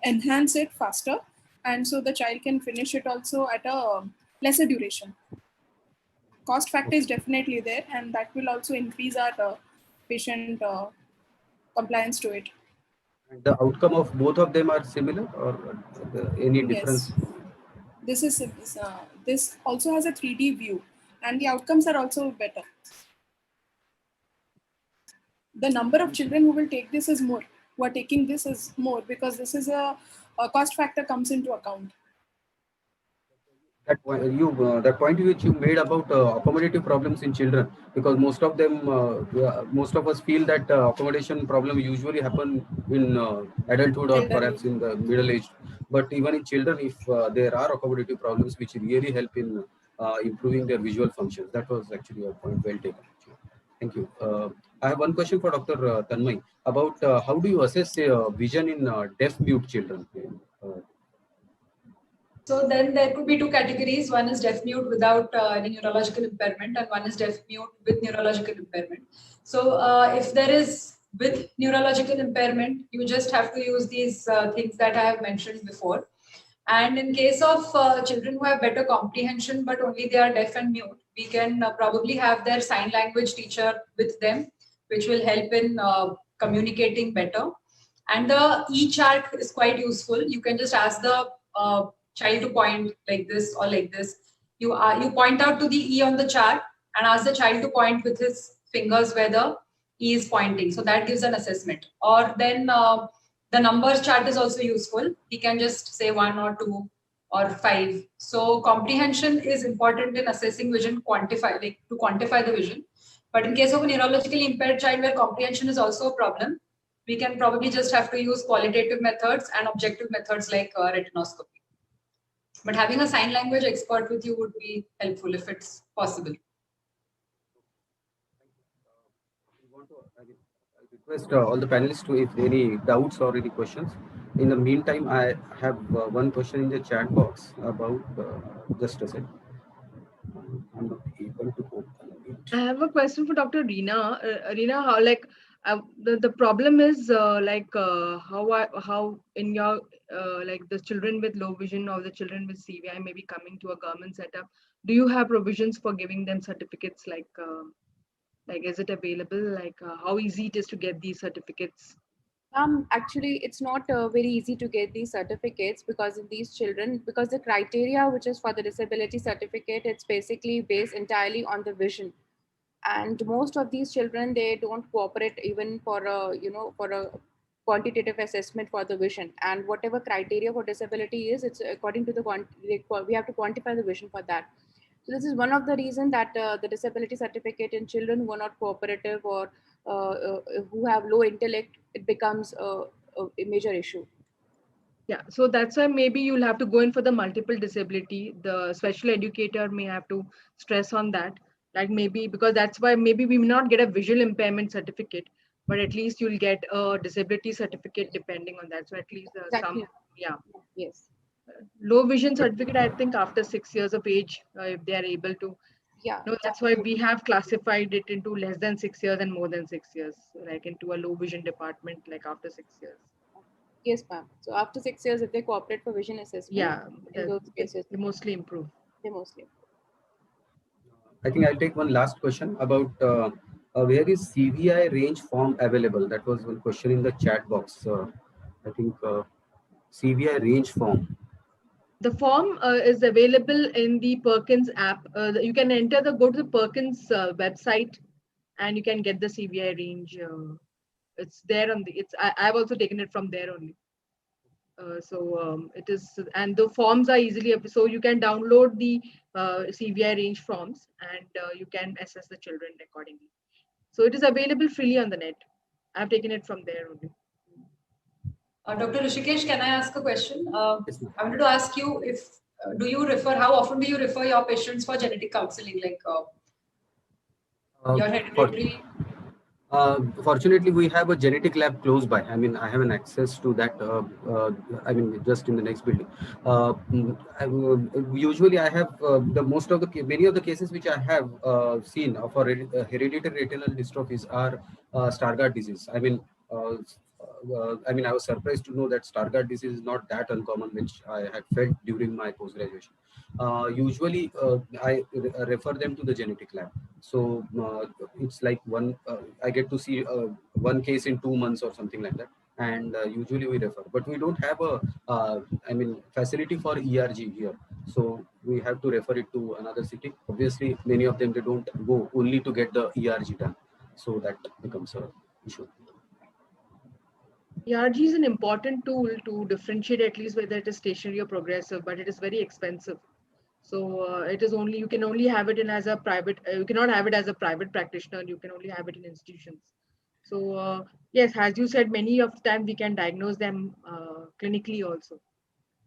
enhance it faster. And so the child can finish it also at a lesser duration. Cost factor is definitely there, and that will also increase our patient compliance to it. And the outcome of both of them are similar, or any difference? Yes. This also has a 3D view, and the outcomes are also better. The number of children who will take this is more. Who are taking this is more, because this is a cost factor comes into account. That point which you made about accommodative problems in children, because most of us feel that accommodation problem usually happen in adulthood or perhaps in the middle age. But even in children, if there are accommodative problems which really help in improving their visual functions, that was actually a point well taken. Thank you. I have one question for Dr. Tanmay about how do you assess vision in deaf-mute children? So then there could be 2 categories. One is deaf-mute without any neurological impairment, and one is deaf-mute with neurological impairment. So if there is with neurological impairment, you just have to use these things that I have mentioned before. And in case of children who have better comprehension, but only they are deaf and mute, we can probably have their sign language teacher with them, which will help in communicating better. And the e-chart is quite useful. You can just ask the child to point like this or like this. You point out to the E on the chart and ask the child to point with his fingers where the E is pointing. So that gives an assessment. Or then the numbers chart is also useful. He can just say 1 or 2 or 5. So comprehension is important in assessing vision, to quantify the vision. But in case of a neurologically impaired child where comprehension is also a problem, we can probably just have to use qualitative methods and objective methods like retinoscopy. But having a sign language expert with you would be helpful if it's possible. I request all the panelists to, if any doubts or any questions, In the meantime, I have one question in the chat box about just a second. I'm not able to open it. I have a question for Dr. Reena. Reena, how the problem is how in your like the children with low vision or the children with CVI may be coming to a government setup. Do you have provisions for giving them certificates? Like is it available? How easy it is to get these certificates? Actually, it's not very easy to get these certificates because in these children, because the criteria which is for the disability certificate, it's basically based entirely on the vision. And most of these children, they don't cooperate even for a, for a quantitative assessment for the vision. And whatever criteria for disability is, it's according to the, we have to quantify the vision for that. So this is one of the reasons that the disability certificate in children who are not cooperative or who have low intellect, it becomes a major issue. Yeah, so that's why maybe you'll have to go in for the multiple disability. The special educator may have to stress on that. Like maybe because that's why maybe we may not get a visual impairment certificate, but at least you'll get a disability certificate depending on that. So at least Exactly. yeah. Yes. Low vision certificate, I think after 6 years of age, if they are able to. Yeah. No, that's why we have classified it into less than 6 years and more than 6 years, like into a low vision department, like after 6 years. Yes, ma'am. So after 6 years, if they cooperate for vision assessment, Yeah, in those cases, they mostly improve. they mostly. I think I'll take one last question about where is CVI range form available? That was one question in the chat box. I think CVI range form. The form is available in the Perkins app. You can go to the Perkins website, and you can get the CVI range. It's there on the. I've also taken it from there only. It is, and the forms are easily, so you can download the CVI range forms, and you can assess the children accordingly. So it is available freely on the net. I've taken it from there only. Dr. Rishikesh, can I ask a question? Yes, ma'am. I wanted to ask you if how often do you refer your patients for genetic counseling, like your hereditary? Fortunately, we have a genetic lab close by. I mean, I have an access to that. I mean, just in the next building. Usually, I have many of the cases which I have seen for hereditary retinal dystrophies are Stargardt disease. I mean, I was surprised to know that Stargardt disease is not that uncommon, which I had felt during my post-graduation. Usually, I refer them to the genetic lab. So it's like I get to see one case in 2 months or something like that. And usually we refer, but we don't have a, facility for ERG here. So we have to refer it to another city. Obviously, many of them, they don't go only to get the ERG done. So that becomes an issue. ERG is an important tool to differentiate at least whether it is stationary or progressive, but it is very expensive. So it is only, you can only have it in as a private, you cannot have it as a private practitioner, you can only have it in institutions. So yes, as you said, many of the time we can diagnose them clinically also.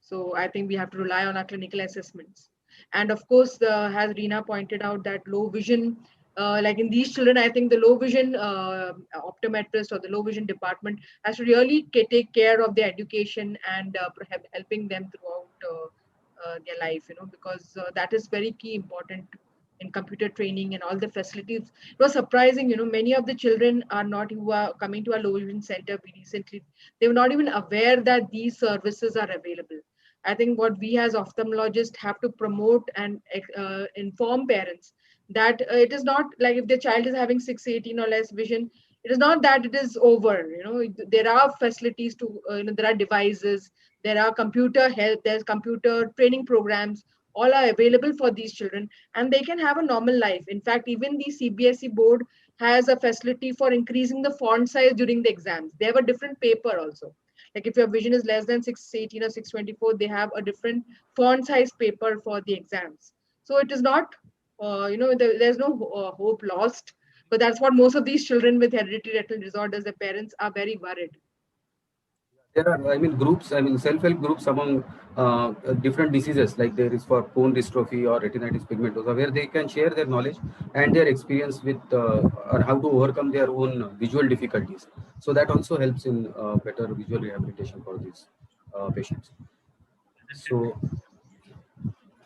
So I think we have to rely on our clinical assessments. And of course, as Reena pointed out, that low vision, like in these children, I think the low vision optometrist or the low vision department has to really take care of their education and helping them throughout their life, because that is very key important in computer training and all the facilities. It was surprising, many of the children who are coming to our low vision center recently, they were not even aware that these services are available. I think what we as ophthalmologists have to promote and inform parents that it is not like if the child is having 6/18 or less vision, it is not that it is over. There are facilities to, there are devices, there are computer help, there's computer training programs, all are available for these children, and they can have a normal life. In fact, even the CBSE board has a facility for increasing the font size during the exams. They have a different paper also. Like if your vision is less than 6/18 or 6/24, they have a different font size paper for the exams. So it is not, there's no hope lost. But that's what most of these children with hereditary retinal disorders, their parents are very worried. There are, groups, self-help groups among different diseases, like there is for cone dystrophy or retinitis pigmentosa, where they can share their knowledge and their experience with or how to overcome their own visual difficulties. So that also helps in better visual rehabilitation for these patients. So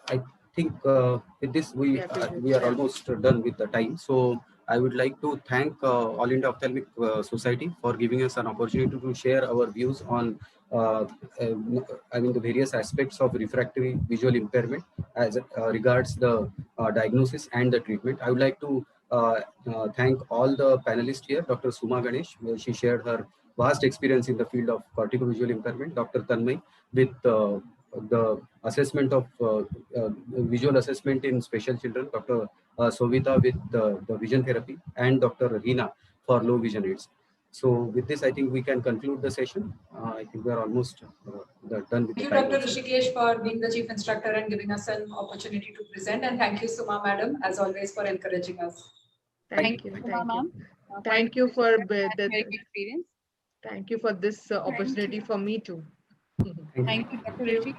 I think with this we are almost done with the time. So I would like to thank All India Ophthalmic Society for giving us an opportunity to share our views on the various aspects of refractory visual impairment as regards the diagnosis and the treatment. I would like to thank all the panelists here. Dr. Suma Ganesh, she shared her vast experience in the field of corticovisual impairment. Dr. Tanmay with the assessment of visual assessment in special children, Dr. Sovita with the vision therapy, and Dr. Reena for low vision aids. So with this, I think we can conclude the session. I think we are almost done with Thank you, the time. Dr. Rishikesh, for being the chief instructor and giving us an opportunity to present. And thank you, Suma Madam, as always, for encouraging us. Thank you. Suma ma'am. Thank you for Very good experience. Thank you for this opportunity for me too. Thank you, Dr. Rishi.